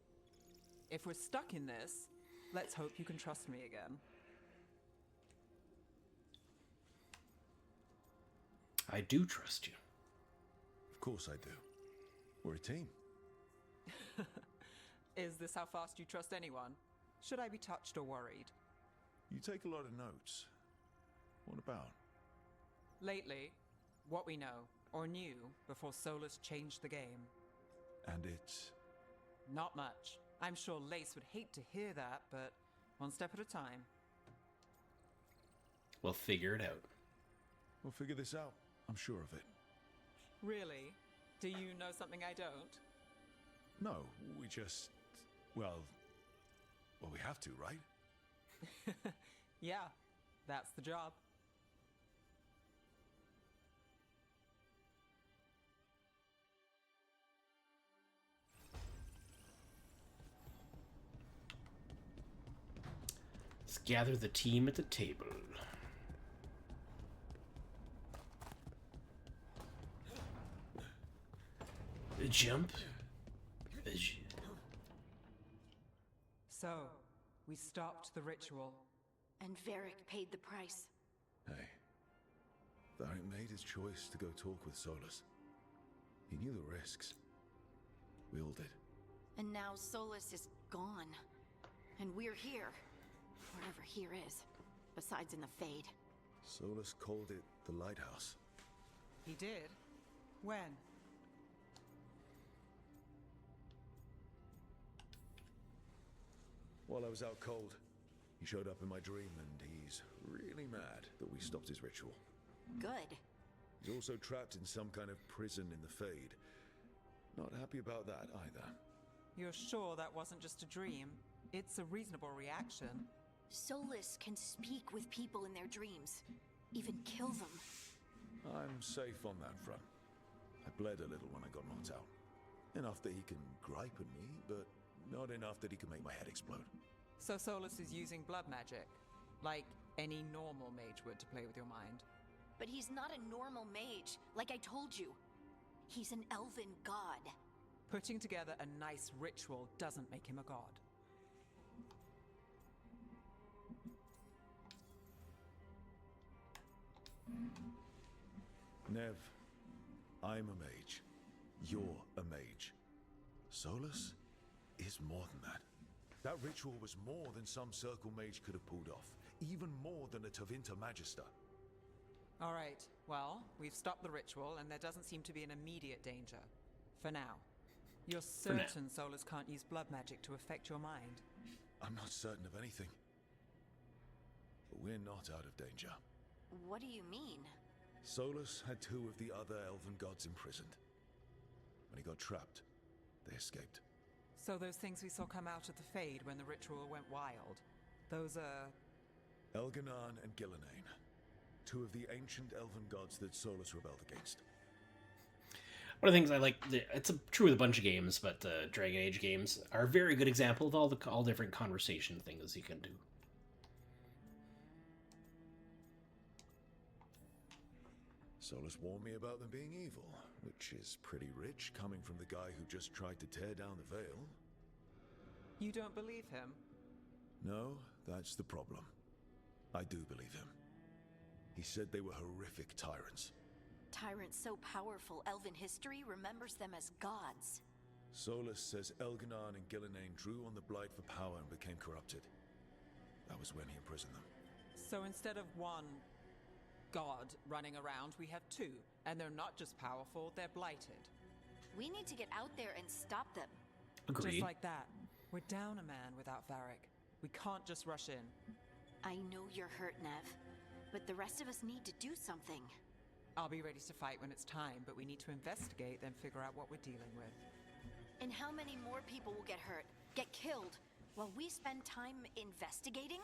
If we're stuck in this, let's hope you can trust me again. I do trust you. Of course I do. We're a team. Is this how fast you trust anyone? Should I be touched or worried? You take a lot of notes. What about? Lately, what we know, or knew, before Solus changed the game. And it's... Not much. I'm sure Lace would hate to hear that, but one step at a time. We'll figure it out. We'll figure this out. I'm sure of it. Really? Do you know something I don't? No, we just... Well, we have to, right? Yeah, that's the job. Let's gather the team at the table. Jump. So, we stopped the ritual. And Varric paid the price. Hey, Varric made his choice to go talk with Solus. He knew the risks. We all did. And now Solus is gone. And we're here. Wherever here is. Besides in the Fade. Solus called it the Lighthouse. He did? When? While I was out cold, he showed up in my dream, and he's really mad that we stopped his ritual. Good. He's also trapped in some kind of prison in the Fade. Not happy about that either. You're sure that wasn't just a dream? It's a reasonable reaction. Solus can speak with people in their dreams. Even kill them. I'm safe on that front. I bled a little when I got knocked out. Enough that he can gripe at me, but not enough that he can make my head explode. So Solus is using blood magic, like any normal mage would to play with your mind. But he's not a normal mage, like I told you. He's an elven god. Putting together a nice ritual doesn't make him a god. Nev, I'm a mage. You're a mage. Solus is more than that. That ritual was more than some circle mage could have pulled off. Even more than a Tevinter Magister. All right, well, we've stopped the ritual and there doesn't seem to be an immediate danger. For now. You're certain Solus can't use blood magic to affect your mind? I'm not certain of anything. But we're not out of danger. What do you mean? Solus had two of the other elven gods imprisoned. When he got trapped, they escaped. So those things we saw come out of the Fade when the ritual went wild, those are... Elganan and Gillenane. Two of the ancient elven gods that Solus rebelled against. One of the things I like, it's true with a bunch of games, but the Dragon Age games are a very good example of all different conversation things you can do. Solus warned me about them being evil, which is pretty rich coming from the guy who just tried to tear down the veil. You don't believe him? No, that's the problem. I do believe him. He said they were horrific tyrants. Tyrants so powerful, elven history remembers them as gods. Solus says Elganan and Gillenane drew on the Blight for power and became corrupted. That was when he imprisoned them. So instead of one god running around, we have two. And they're not just powerful, they're blighted. We need to get out there and stop them. Agreed. Just like that. We're down a man without Varric. We can't just rush in. I know you're hurt, Nev. But the rest of us need to do something. I'll be ready to fight when it's time, but we need to investigate, then figure out what we're dealing with. And how many more people will get hurt, get killed, while we spend time investigating?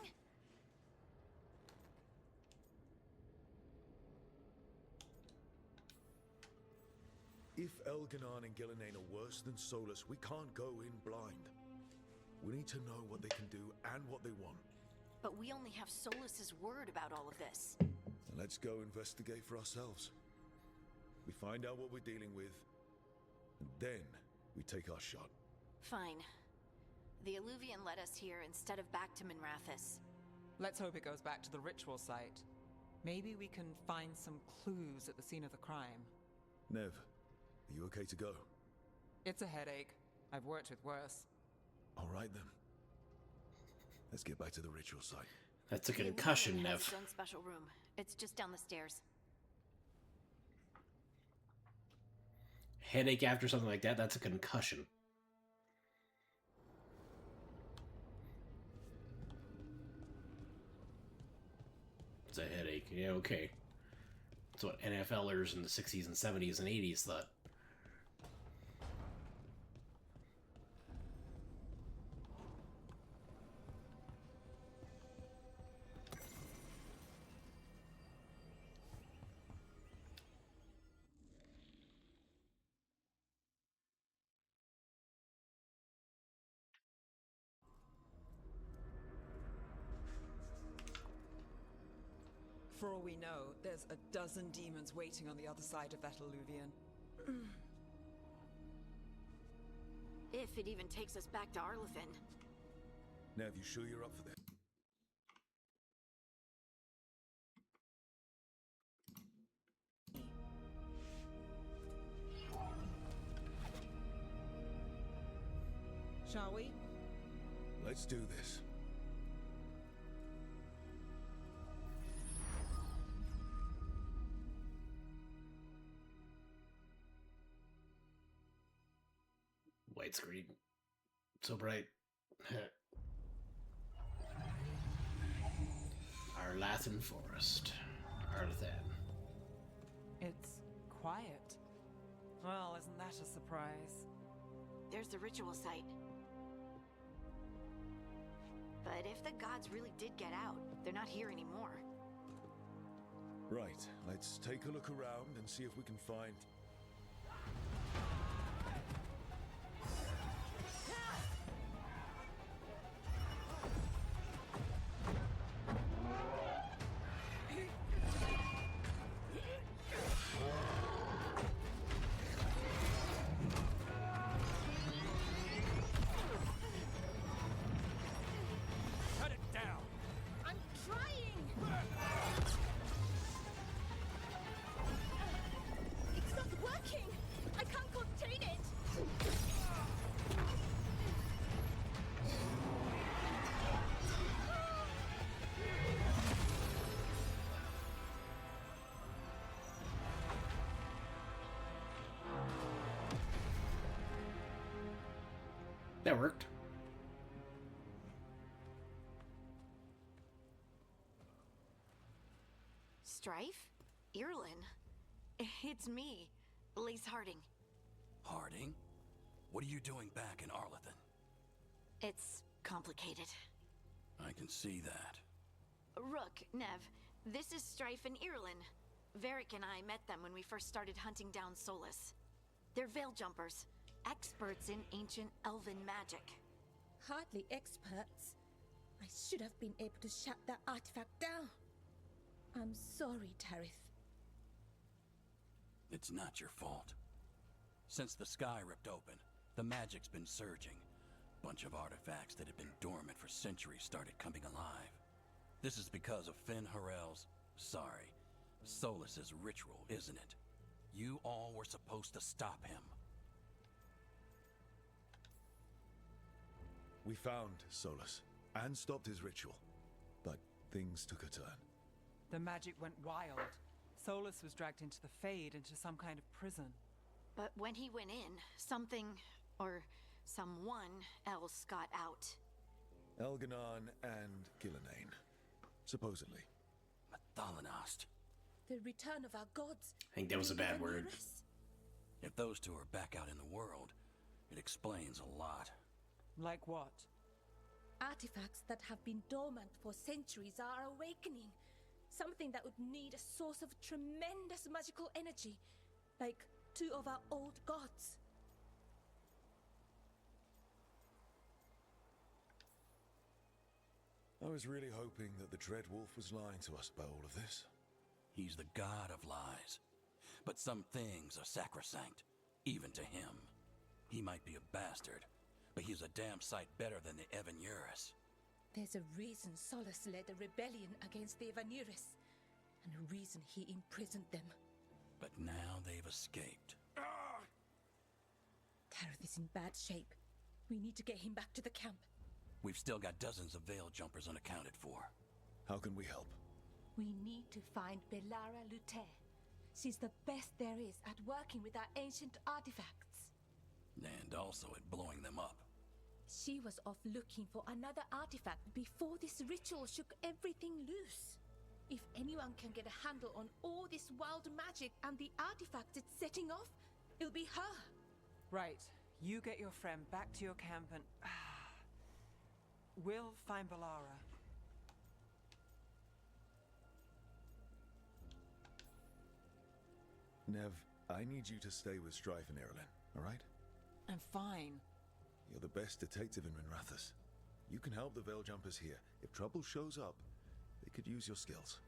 If Elganan and Gillenane are worse than Solus, we can't go in blind. We need to know what they can do and what they want. But we only have Solus's word about all of this. Let's go investigate for ourselves. We find out what we're dealing with, and then we take our shot. Fine. The Illuvian led us here instead of back to Minrathous. Let's hope it goes back to the ritual site. Maybe we can find some clues at the scene of the crime. Nev, are you okay to go? It's a headache. I've worked with worse. All right then. Let's get back to the ritual site. That's a The concussion, Illuminati has Nev. its own special room. It's just down the stairs. Headache after something like that, that's a concussion. It's a headache. Yeah, okay. That's what NFLers in the 60s and 70s and 80s thought. For all we know, there's a dozen demons waiting on the other side of that alluvion. If it even takes us back to Arlithin. Nev, you sure you're up for this? Shall we? Let's do this. Widescreen. So bright. Arlathan Forest. Arlathan. It's quiet. Well, isn't that a surprise? There's the ritual site. But if the gods really did get out, they're not here anymore. Right, let's take a look around and see if we can find... Cut it down! I'm trying! It's not working! I can't contain it! That worked. Strife? Irlin? It's me, Lace Harding. Harding? What are you doing back in Arlithin? It's complicated. I can see that. Rook, Nev, this is Strife and Irlin. Varric and I met them when we first started hunting down Solus. They're veil jumpers, experts in ancient elven magic. Hardly experts. I should have been able to shut that artifact down. I'm sorry, Tarith. It's not your fault. Since the sky ripped open, the magic's been surging. Bunch of artifacts that had been dormant for centuries started coming alive. This is because of Finn Harel's... sorry, Solus's ritual, isn't it? You all were supposed to stop him. We found Solus and stopped his ritual, but things took a turn. The magic went wild. Solus was dragged into the Fade, into some kind of prison. But when he went in, something, or someone else got out. Elganon and Gillenane, supposedly. Thalanost. The return of our gods. I think that was a bad word. If those two are back out in the world, it explains a lot. Like what? Artifacts that have been dormant for centuries are awakening. Something that would need a source of tremendous magical energy, like two of our old gods. I was really hoping that the Dread Wolf was lying to us about all of this. He's the god of lies. But some things are sacrosanct, even to him. He might be a bastard, but he's a damn sight better than the Evanuris. There's a reason Solus led a rebellion against the Evanuris, and a reason he imprisoned them. But now they've escaped. Tarith is in bad shape. We need to get him back to the camp. We've still got dozens of veil jumpers unaccounted for. How can we help? We need to find Belara Luther. She's the best there is at working with our ancient artifacts. And also at blowing them up. She was off looking for another artifact before this ritual shook everything loose. If anyone can get a handle on all this wild magic and the artifacts it's setting off, it'll be her. Right. You get your friend back to your camp and... we'll find Belara. Nev, I need you to stay with Strife and Irulan, alright? I'm fine. You're the best detective in Minrathous. You can help the Veil Jumpers here. If trouble shows up, they could use your skills.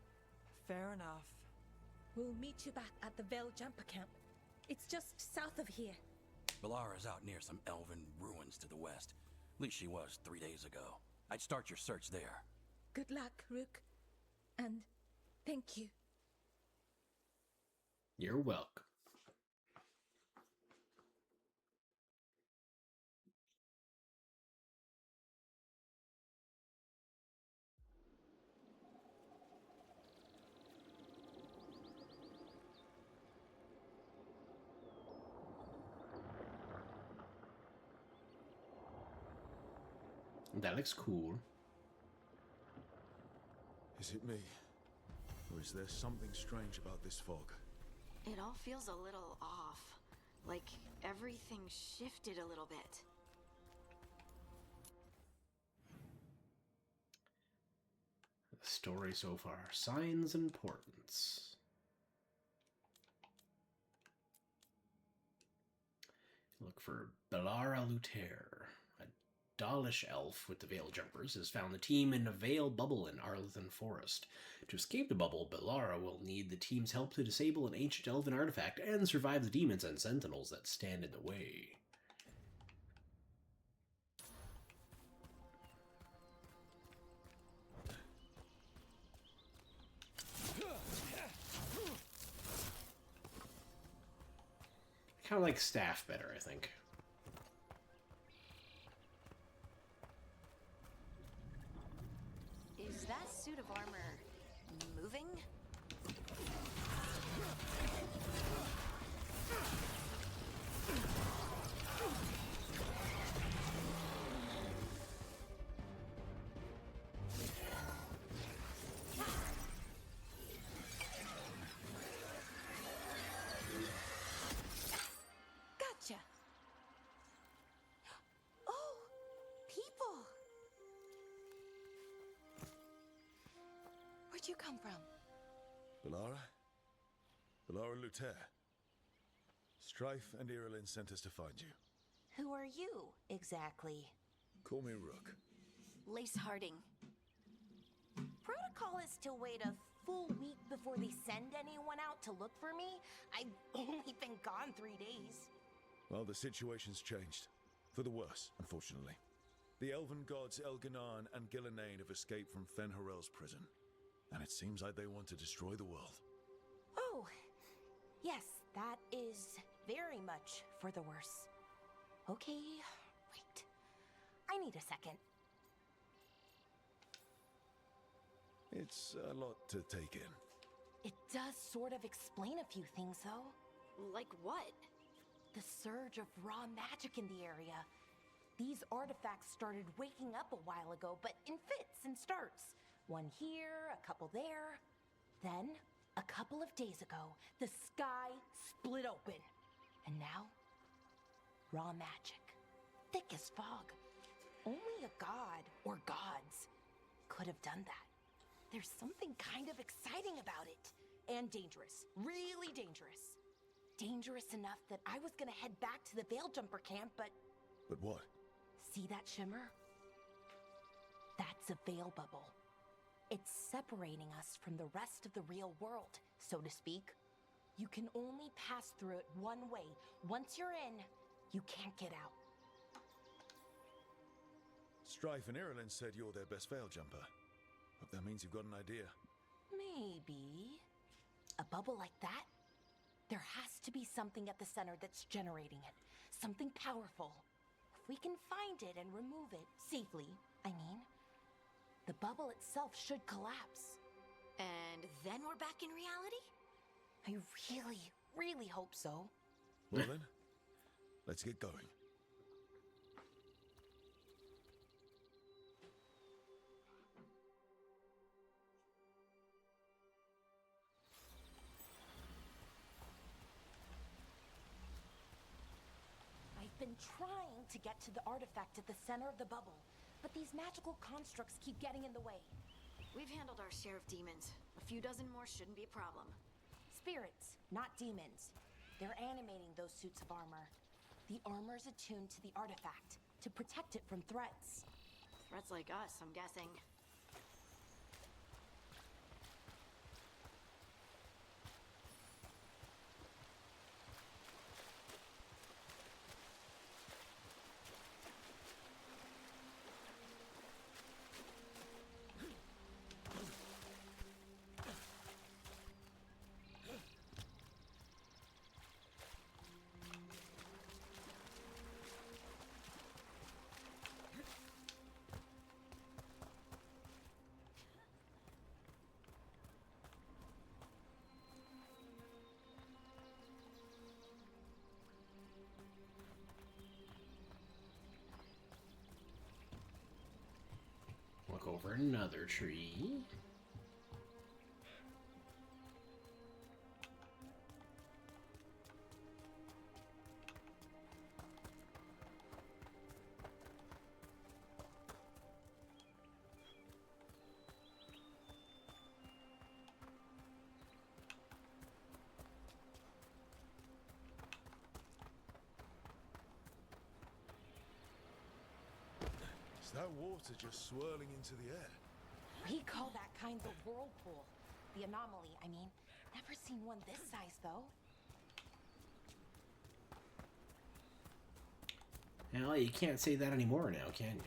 Fair enough. We'll meet you back at the Veil Jumper camp. It's just south of here. Belara's out near some elven ruins to the west. At least she was 3 days ago. I'd start your search there. Good luck, Rook. And thank you. You're welcome. That looks cool. Is it me? Or is there something strange about this fog? It all feels a little off. Like everything shifted a little bit. The story so far. Signs and portents. Look for Belara Luther. A Dalish elf with the Veil Jumpers has found the team in a Veil bubble in Arlathan Forest. To escape the bubble, Belara will need the team's help to disable an ancient elven artifact and survive the demons and sentinels that stand in the way. Kind of like staff better, I think. Is that suit of armor moving? Gotcha. Oh, people. Where'd you come from? Belara? Belara Luther. Strife and Irulan sent us to find you. Who are you, exactly? Call me Rook. Lace Harding. Protocol is to wait a full week before they send anyone out to look for me. I've only been gone 3 days. Well, the situation's changed. For the worse, unfortunately. The elven gods Elganan and Gillenane have escaped from Fen'Harel's prison. And it seems like they want to destroy the world. Oh, yes, that is very much for the worse. Okay, wait. I need a second. It's a lot to take in. It does sort of explain a few things, though. Like what? The surge of raw magic in the area. These artifacts started waking up a while ago, but in fits and starts. One here, a couple there. Then, a couple of days ago, the sky split open. And now, raw magic. Thick as fog. Only a god, or gods, could have done that. There's something kind of exciting about it. And dangerous. Really dangerous. Dangerous enough that I was gonna head back to the Veil Jumper camp, but... But what? See that shimmer? That's a veil bubble. It's separating us from the rest of the real world, so to speak. You can only pass through it one way. Once you're in, you can't get out. Strife and Irulan said you're their best Veil Jumper. Hope that means you've got an idea. Maybe. A bubble like that? There has to be something at the center that's generating it. Something powerful. If we can find it and remove it safely, I mean, the bubble itself should collapse. And then we're back in reality? I really, really hope so. Well then, let's get going. I've been trying to get to the artifact at the center of the bubble, but these magical constructs keep getting in the way. We've handled our share of demons. A few dozen more shouldn't be a problem. Spirits, not demons. They're animating those suits of armor. The armor's attuned to the artifact to protect it from threats. Threats like us, I'm guessing. Look over another tree. Is that water just swirling into the air? We call that kind the whirlpool. The anomaly, I mean. Never seen one this size, though. Well, you can't say that anymore now, can you?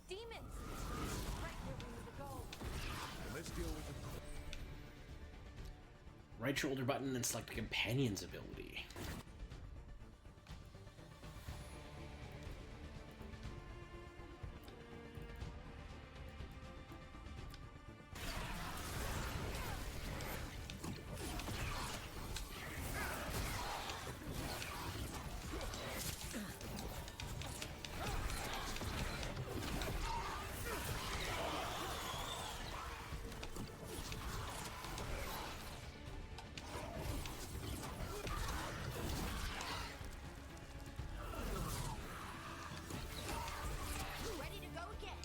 Demons! Right where we need to go. Let's deal with the... Right shoulder button and select a companion's ability. Ready to go again.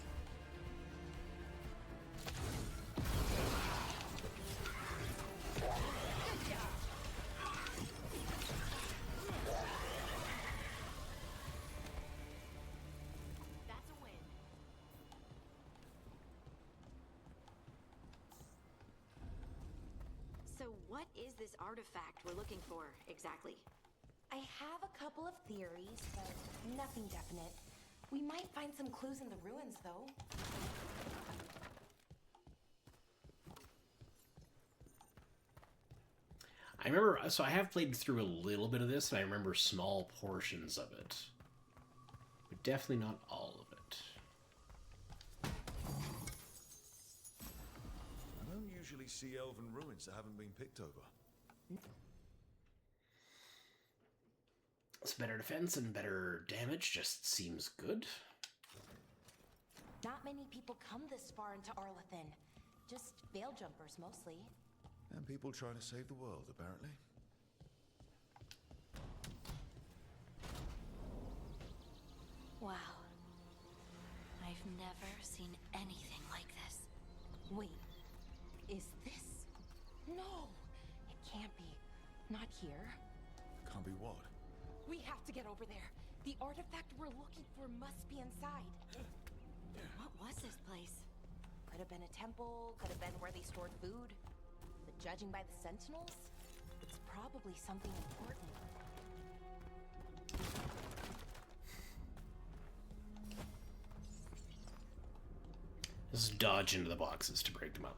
Good job. That's a win. So what is this artifact we're looking for, exactly? I have a couple of theories, but nothing definite. We might find some clues in the ruins, though. I remember, so I have played through a little bit of this, and I remember small portions of it. But definitely not all of it. I don't usually see elven ruins that haven't been picked over. It's better defense and better damage, just seems good. Not many people come this far into Arlathan. Just veil jumpers, mostly. And people trying to save the world, apparently. Wow. I've never seen anything like this. Wait, is this? No, it can't be. Not here. Can't be what? We have to get over there. The artifact we're looking for must be inside. What was this place? Could have been a temple, could have been where they stored food. But judging by the sentinels, it's probably something important. Just dodge into the boxes to break them up.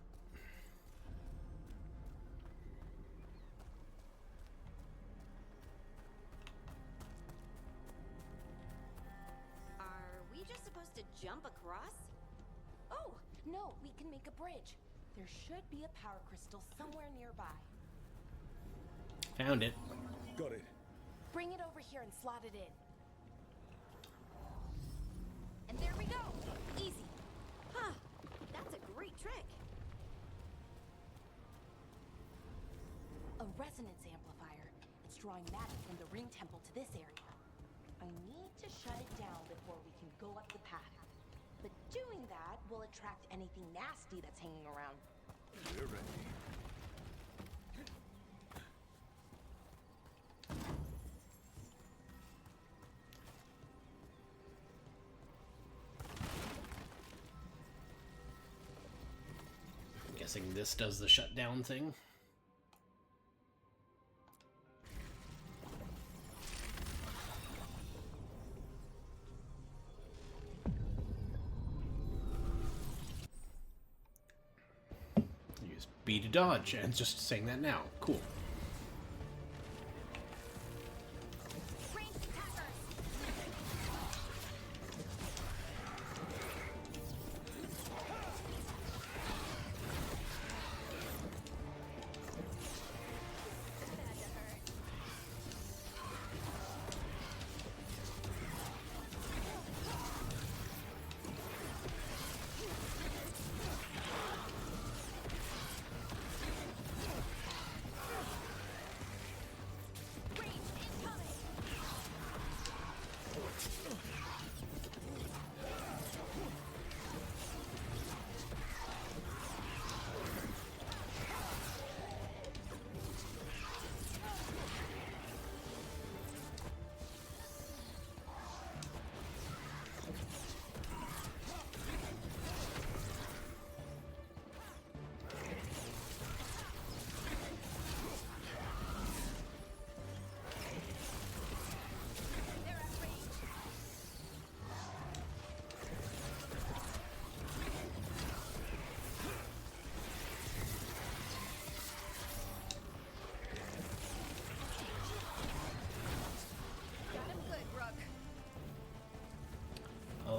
to jump across? Oh, no, we can make a bridge. There should be a power crystal somewhere nearby. Found it. Got it. Bring it over here and slot it in. And there we go! Easy. Huh, that's a great trick. A resonance amplifier. It's drawing magic from the ring temple to this area. I need to shut it down before we can go up the path. But doing that will attract anything nasty that's hanging around. We're ready. Guessing this does the shutdown thing. Use B to dodge, and it's just saying that now. Cool.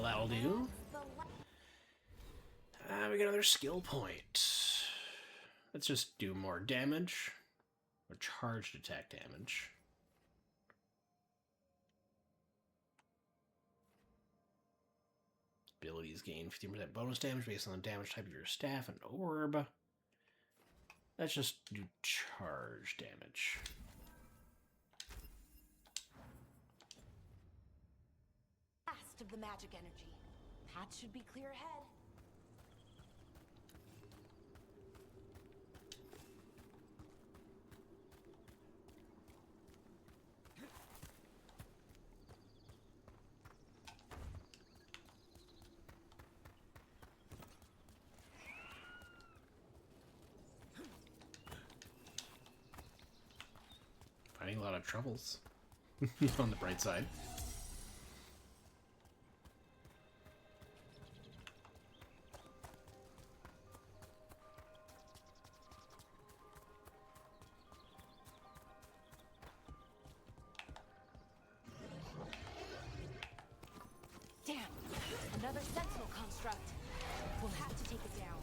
That'll do. We got another skill point. Let's just do more damage. Or charged attack damage. Abilities gain 15% bonus damage based on the damage type of your staff and orb. Let's just do charge damage. Last of the magic energy. Path should be clear ahead. Finding a lot of troubles on the bright side. Damn! Another sentinel construct. We'll have to take it down.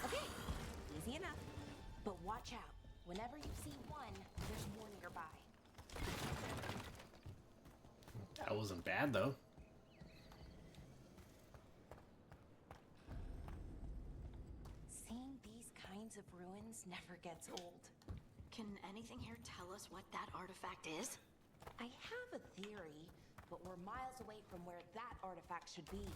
Okay, easy enough. But watch out. Whenever you see one, there's more nearby. That wasn't bad, though. Seeing these kinds of ruins never gets old. Can anything here tell us what that artifact is? I have a theory, but we're miles away from where that artifact should be.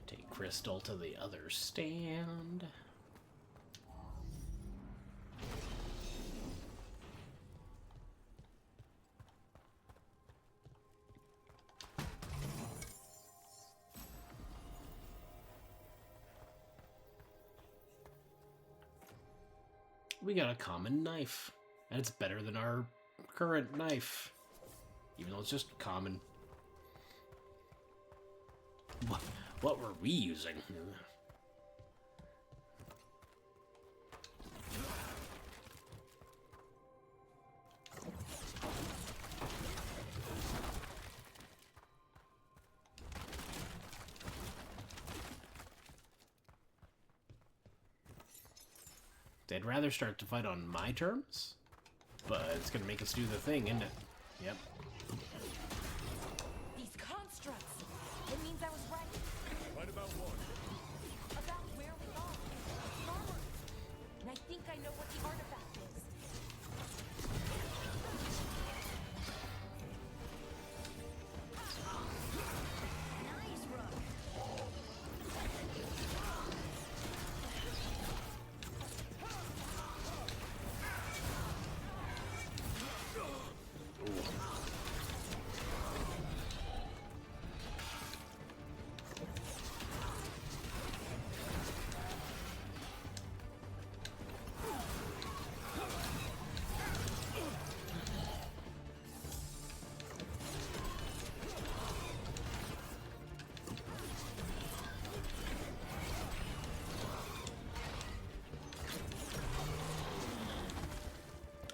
Take Crystal to the other stand. We got a common knife. And it's better than our current knife. Even though it's just common. What were we using? They'd rather start to fight on my terms, but it's gonna make us do the thing, isn't it? Yep. These constructs! It means I was right. Right about what? About where we are. Forward. And I think I know what the artifact is. Nice, Rook.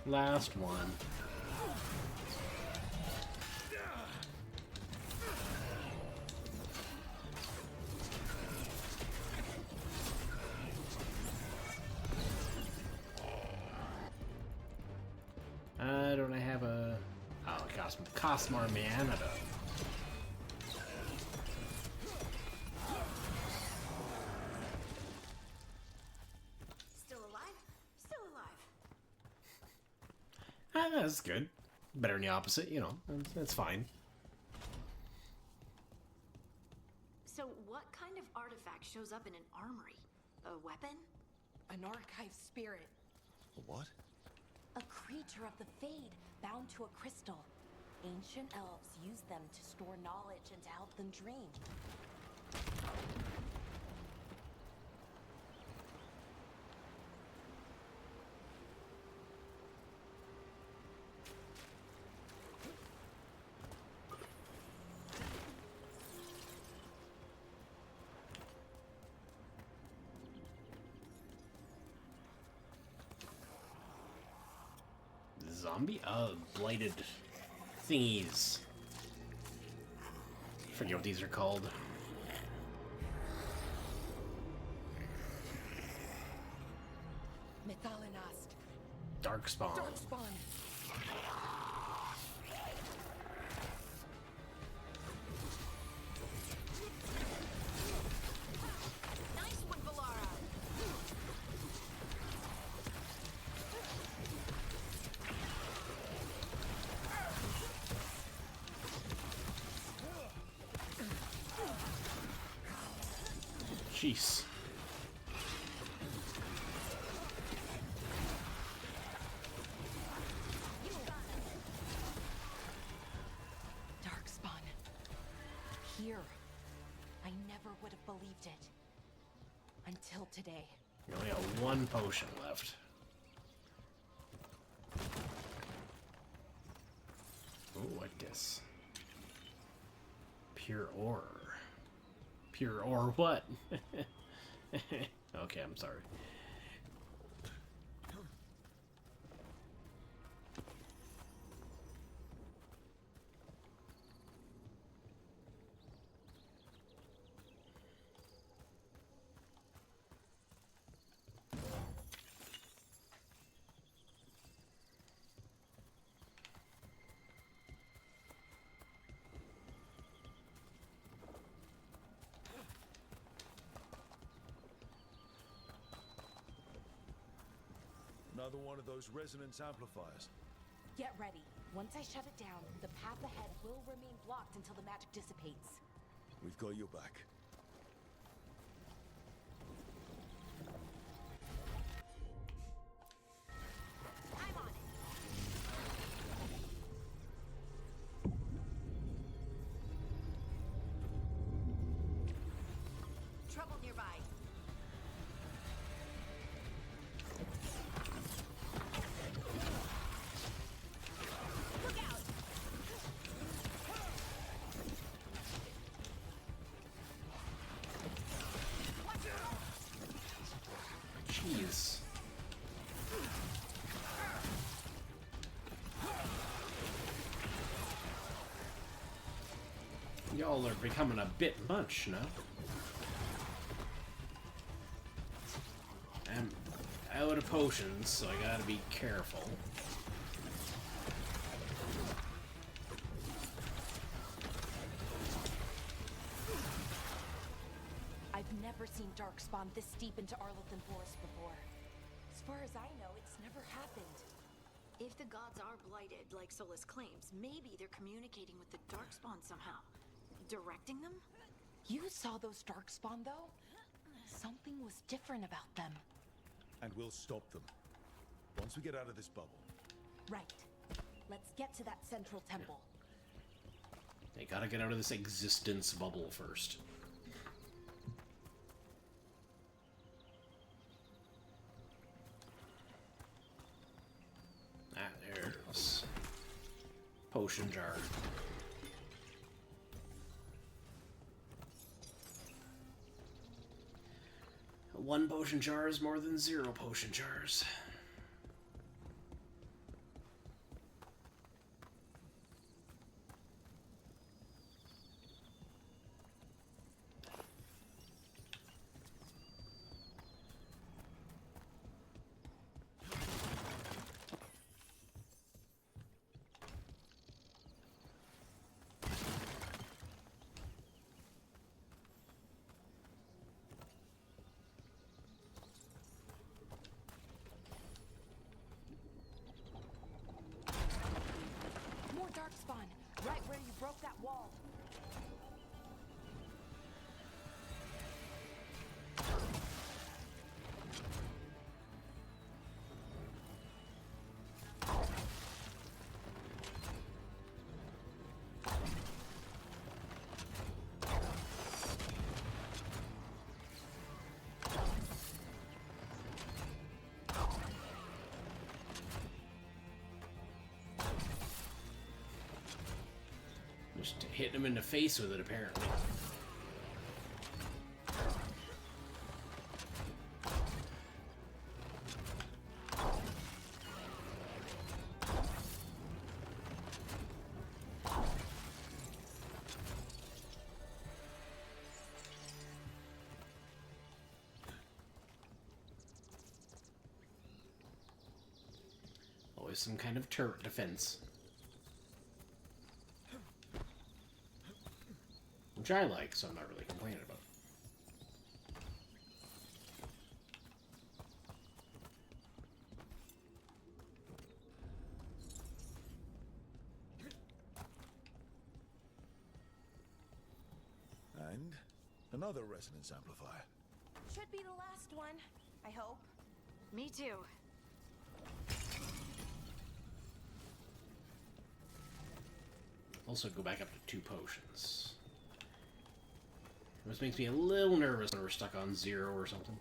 Last one. Don't I have a... Oh, it costs more mana to... Still alive? Still alive. That's good. Better than the opposite, you know. That's fine. So what kind of artifact shows up in an armory? A weapon? An archive spirit. What? A creature of the Fade, bound to a crystal. Ancient elves use them to store knowledge and to help them dream. Zombie? Blighted thingies. Forget what these are called. Methalinast. Darkspawn. Darkspawn. Nice one, Valara. Jeez. Darkspawn. Here. I never would have believed it. Until today. You only got one potion left. Ooh, like this. Pure ore. Pure ore what? Okay, I'm sorry. Another one of those resonance amplifiers. Get ready. Once I shut it down, the path ahead will remain blocked until the magic dissipates. We've got your back. I'm on it. Trouble nearby. Y'all are becoming a bit much, no? I'm out of potions, so I gotta be careful. I've never seen Darkspawn this deep into Arlothan Forest before. As far as I know, it's never happened. If the gods are blighted, like Solus claims, maybe they're communicating with the Darkspawn somehow. Directing them? You saw those Darkspawn, though? Something was different about them. And we'll stop them. Once we get out of this bubble. Right. Let's get to that central temple. They gotta get out of this existence bubble first. Ah, there's potion jar. One potion jar is more than 0 potion jars. More Darkspawn, right where you broke that wall. Just hitting him in the face with it, apparently. Always some kind of turret defense. Which I like, so I'm not really complaining about And another resonance amplifier. Should be the last one, I hope. Me too. Also, go back up to 2 potions. This makes me a little nervous when we're stuck on 0 or something.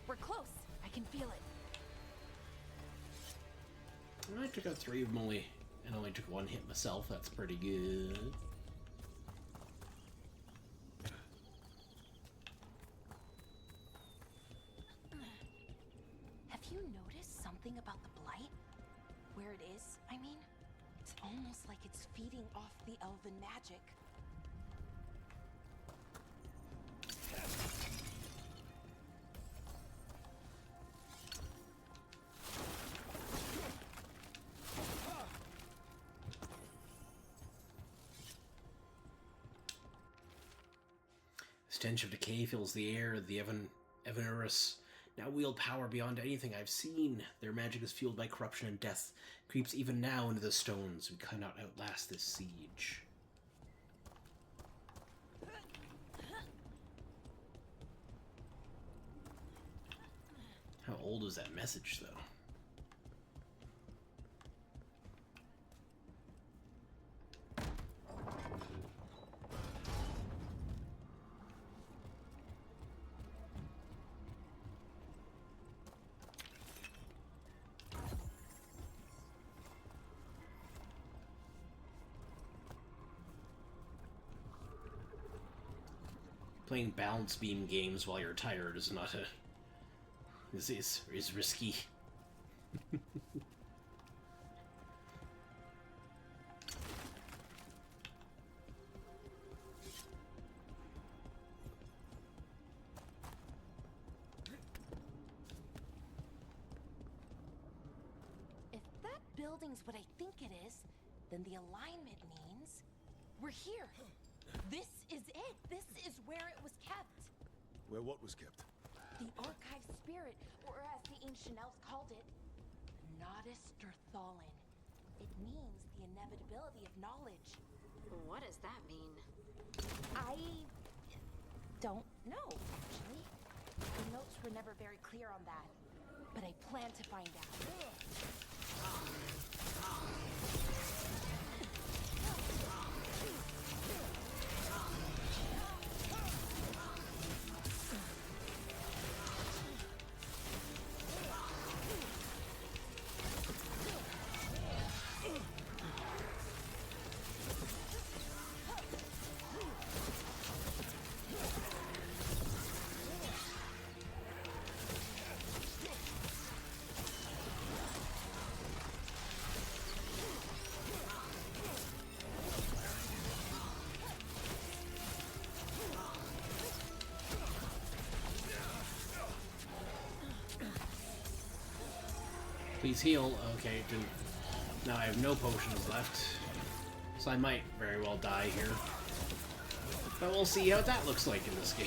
We're close. I can feel it. I took out 3 of them and only took 1 hit myself. That's pretty good. Have you noticed something about the blight? Where it is, I mean? It's almost like it's feeding off the elven magic. Stench of decay fills the air. The Evanurus now wield power beyond anything I've seen. Their magic is fueled by corruption and death, creeps even now into the stones. We cannot outlast this siege. How old is that message, though? Playing balance beam games while you're tired is not a... is risky. If that building's what I think it is, then the alignment means we're here. This is it. This is where it was kept. Where what was kept? The archive spirit, or as the ancient elves called it, Nodus Derthalin. It means the inevitability of knowledge. What does that mean? I don't know, actually. The notes were never very clear on that, but I plan to find out. Please heal. Okay, didn't. Now I have no potions left, so I might very well die here. But we'll see how that looks like in this game.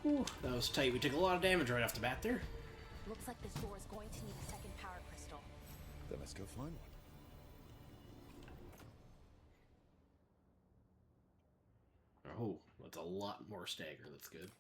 Ooh, that was tight. We took a lot of damage right off the bat there. Looks like this door is going to need a second power crystal. Then let's go find one. Oh, that's a lot more stagger. That's good.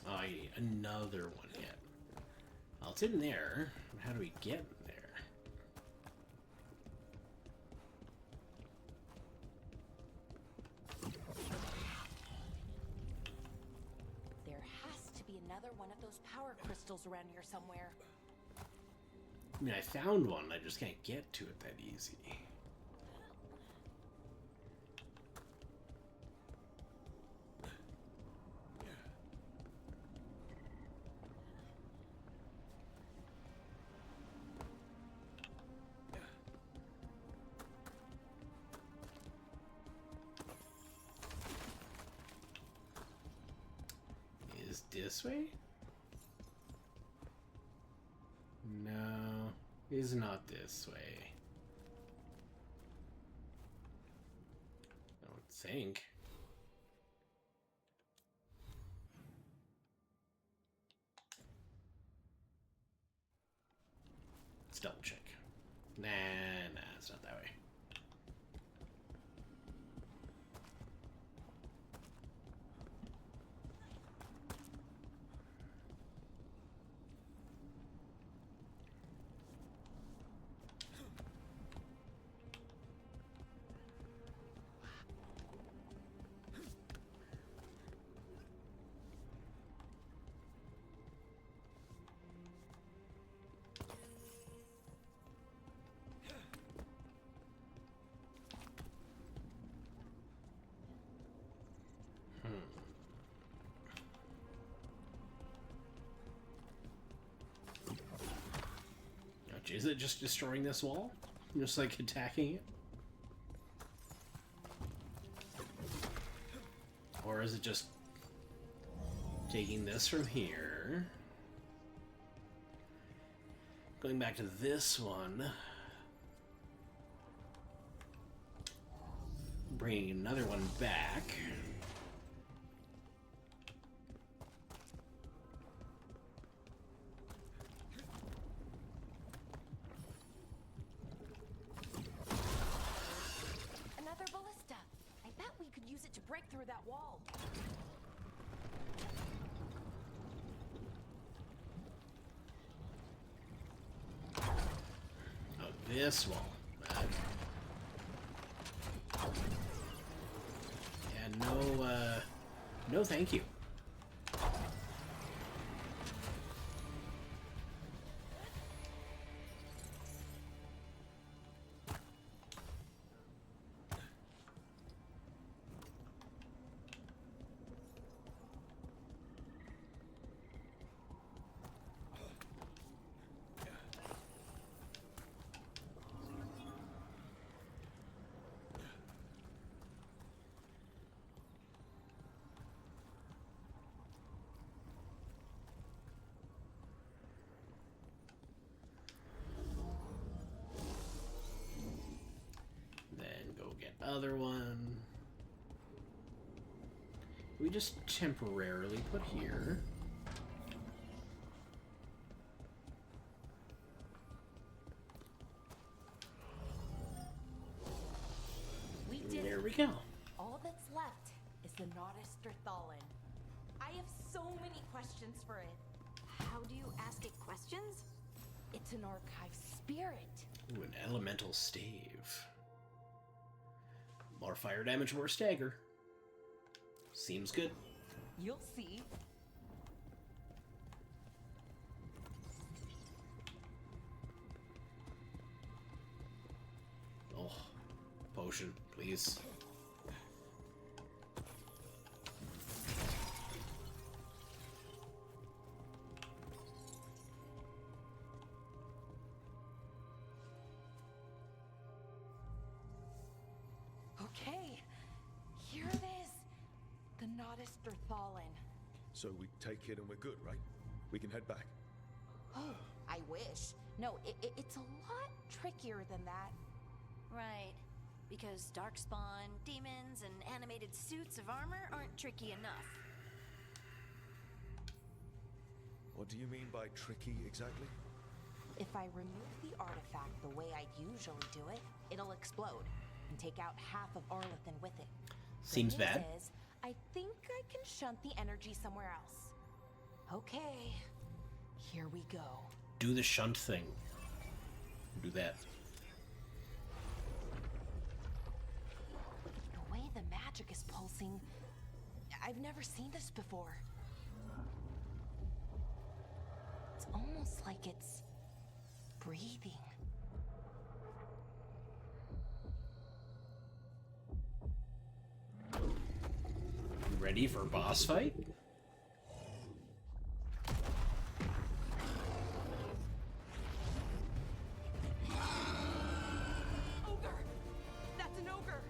Oh, I need another one yet. Well, it's in there. How do we get there? There has to be another one of those power crystals around here somewhere. I mean, I found one. I just can't get to it that easy. this way? No, it's not this way. I don't think. Let's double check. Nah, it's not that way. Is it just destroying this wall? Just like attacking it? Or is it just taking this from here? Going back to this one. Bringing another one back. Break through that wall. Oh, this wall. Yeah, no thank you. Other one we just temporarily put here. We did there it. we go. All that's left is the Nodester Thallen. I have so many questions for it. How do you ask it questions? It's an archive spirit. Ooh, an elemental stave. More fire damage, more stagger. Seems good. You'll see. Oh, potion, please. Okay, here it is. The Nodester Thallen. So we take it and we're good, right? We can head back. Oh, I wish. No, it's a lot trickier than that. Right. Because darkspawn, demons, and animated suits of armor aren't tricky enough. What do you mean by tricky exactly? If I remove the artifact the way I'd usually do it, it'll explode and take out half of Arlathan with it. Seems Good news bad. is, I think I can shunt the energy somewhere else. Okay, here we go. Do the shunt thing. Do that. The way the magic is pulsing, I've never seen this before. It's almost like it's breathing. Ready for boss fight? Ogre! That's an ogre!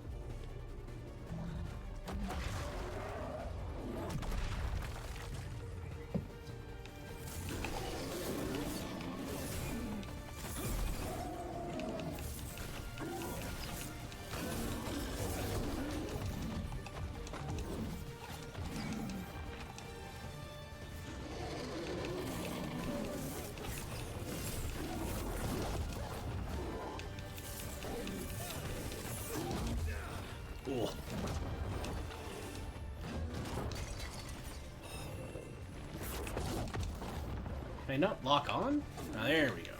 Cool. Can I not lock on? Oh, there we go.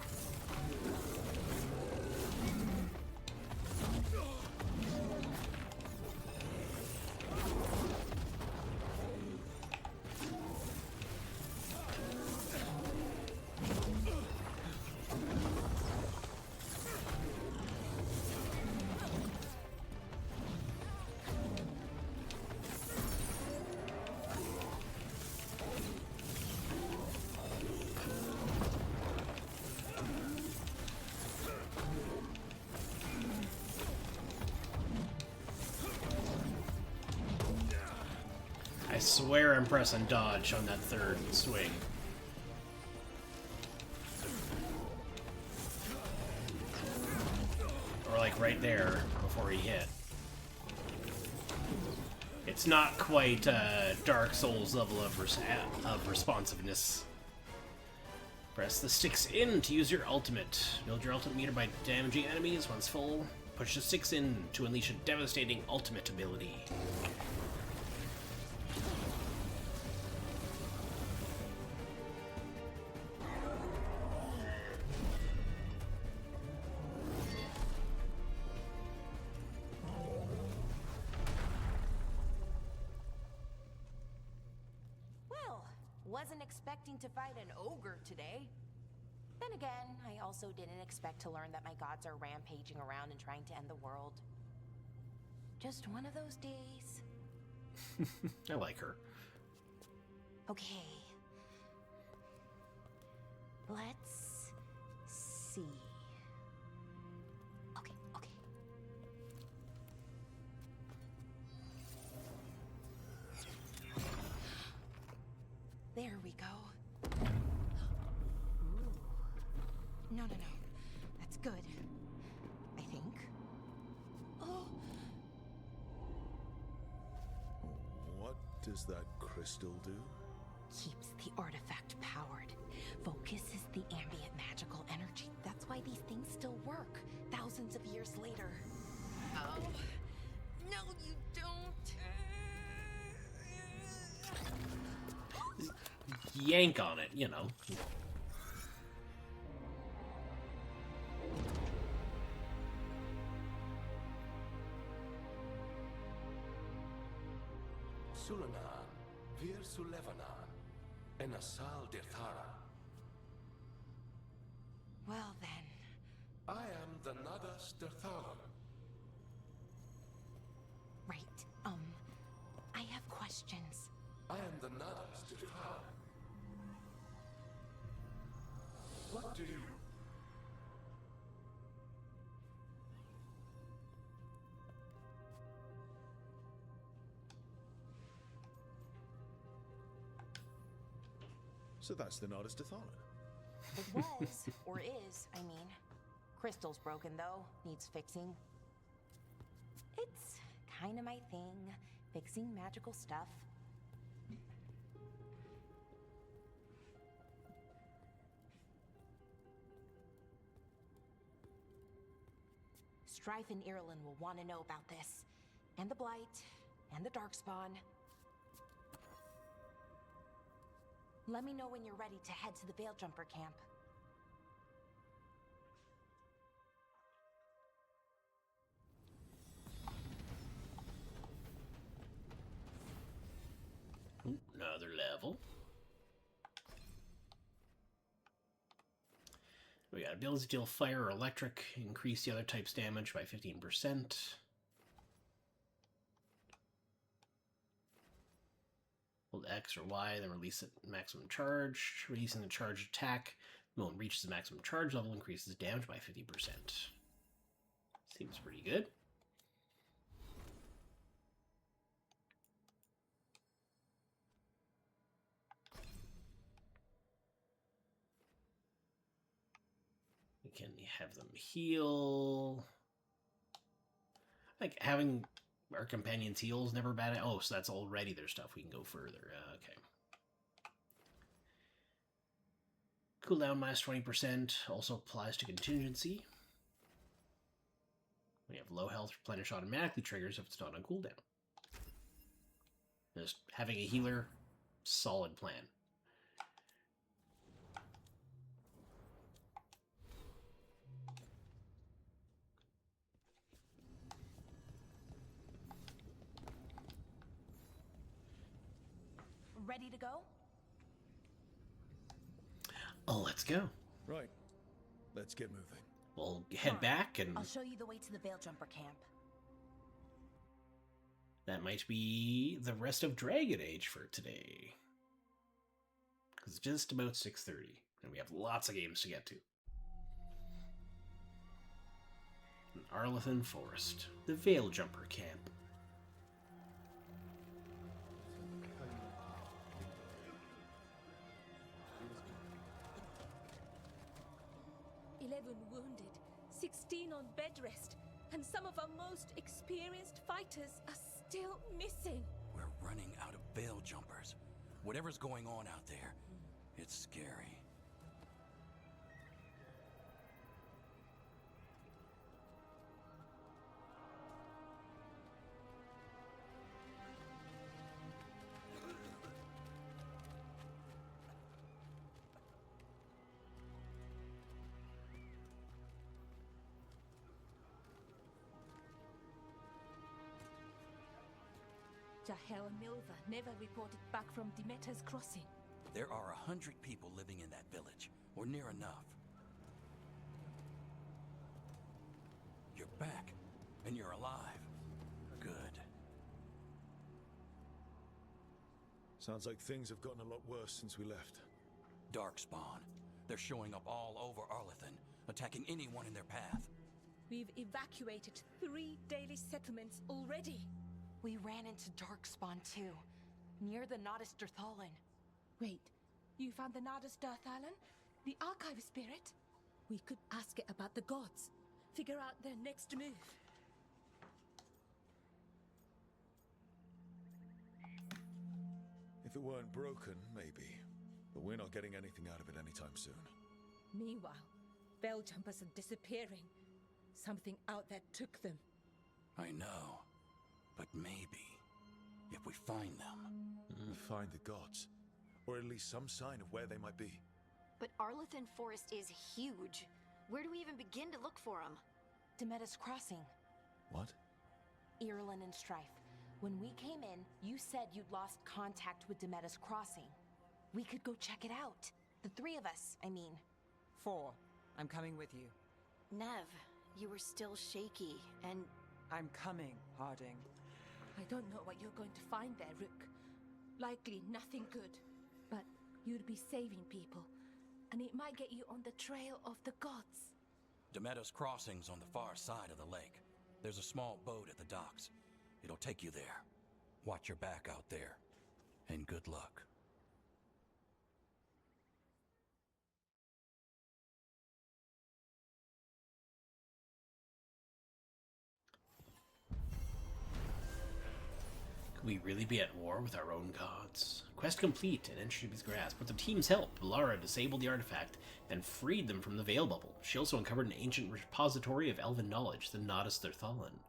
I swear I'm pressing dodge on that third swing. Or like right there before he hit. It's not quite Dark Souls level of responsiveness. Press the sticks in to use your ultimate. Build your ultimate meter by damaging enemies. Once full, push the sticks in to unleash a devastating ultimate ability. Wasn't expecting to fight an ogre today. Then again, I also didn't expect to learn that my gods are rampaging around and trying to end the world. Just one of those days. I like her. Okay. Let's see. Okay. There we go. Ooh. No. That's good. I think. Oh. What does that crystal do? Keeps the artifact powered. Focuses the ambient magical energy. That's why these things still work, thousands of years later. Oh. No, you don't. Yank on it, you know. Sulanan, Vir Sulevanan, and Asal Dirthara. Well then. I am the Nadas Dirthalan. Right. I have questions. I am the Nadas Dirthalan. What do you... So that's the Nardus Dathala. It was, or is, I mean. Crystal's broken though, needs fixing. It's kinda my thing, fixing magical stuff. Strife and Irulan will want to know about this. And the Blight, and the Darkspawn. Let me know when you're ready to head to the Veilgjumper camp. Another level. We got ability to deal fire or electric, increase the other type's damage by 15%. Hold X or Y, then release it maximum charge. Releasing the charge attack, when it reaches the maximum charge level, increases damage by 50%. Seems pretty good. We can have them heal. Like having our companions heal is never bad. Oh, so that's already their stuff. We can go further. Okay. Cooldown minus 20% also applies to contingency. We have low health replenish automatically triggers if it's not on cooldown. Just having a healer, solid plan. Ready to go? Oh, let's go. Right. Let's get moving. We'll head back, and I'll show you the way to the Veilgjumper camp. that might be the rest of Dragon Age for today. Because it's just about 6:30, and we have lots of games to get to. Arlethan Forest, the Veilgjumper camp. Wounded, 16 on bed rest, and some of our most experienced fighters are still missing. We're running out of Veiljumpers. Whatever's going on out there, it's scary. Jahel and Milva never reported back from Demeter's crossing. There are 100 people living in that village, or near enough. You're back, and you're alive. Good. Sounds like things have gotten a lot worse since we left. Darkspawn. They're showing up all over Arlethan, attacking anyone in their path. We've evacuated 3 daily settlements already. We ran into Darkspawn too, near the Nodus Dirthalin. Wait, you found the Nodus Dirthalin? The archive spirit? We could ask it about the gods. Figure out their next move. If it weren't broken, maybe. But we're not getting anything out of it anytime soon. Meanwhile, Veiljumpers are disappearing. Something out there took them. I know. But maybe, if we find them... We find the gods. Or at least some sign of where they might be. But Arlethan Forest is huge. Where do we even begin to look for them? Demeter's Crossing. What? Irulan and Strife. When we came in, you said you'd lost contact with Demeter's Crossing. We could go check it out. The 3 of us, I mean. 4. I'm coming with you. Nev, you were still shaky, and... I'm coming, Harding. I don't know what you're going to find there, Rook. Likely nothing good. But you'd be saving people, and it might get you on the trail of the gods. Demeter's Crossing's on the far side of the lake. There's a small boat at the docks. It'll take you there. Watch your back out there. And good luck. Could we really be at war with our own gods? Quest complete and entry to his grasp. With the team's help, Lara disabled the artifact and freed them from the Veil Bubble. She also uncovered an ancient repository of elven knowledge, the Nodus Dirthalin.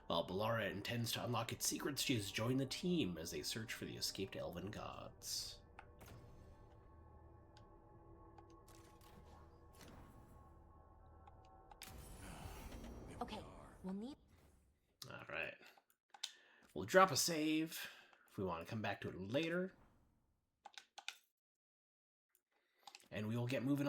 While Balara intends to unlock its secrets, she has joined the team as they search for the escaped elven gods. Okay, we'll need... Alright. We'll drop a save if we want to come back to it later. And we will get moving on.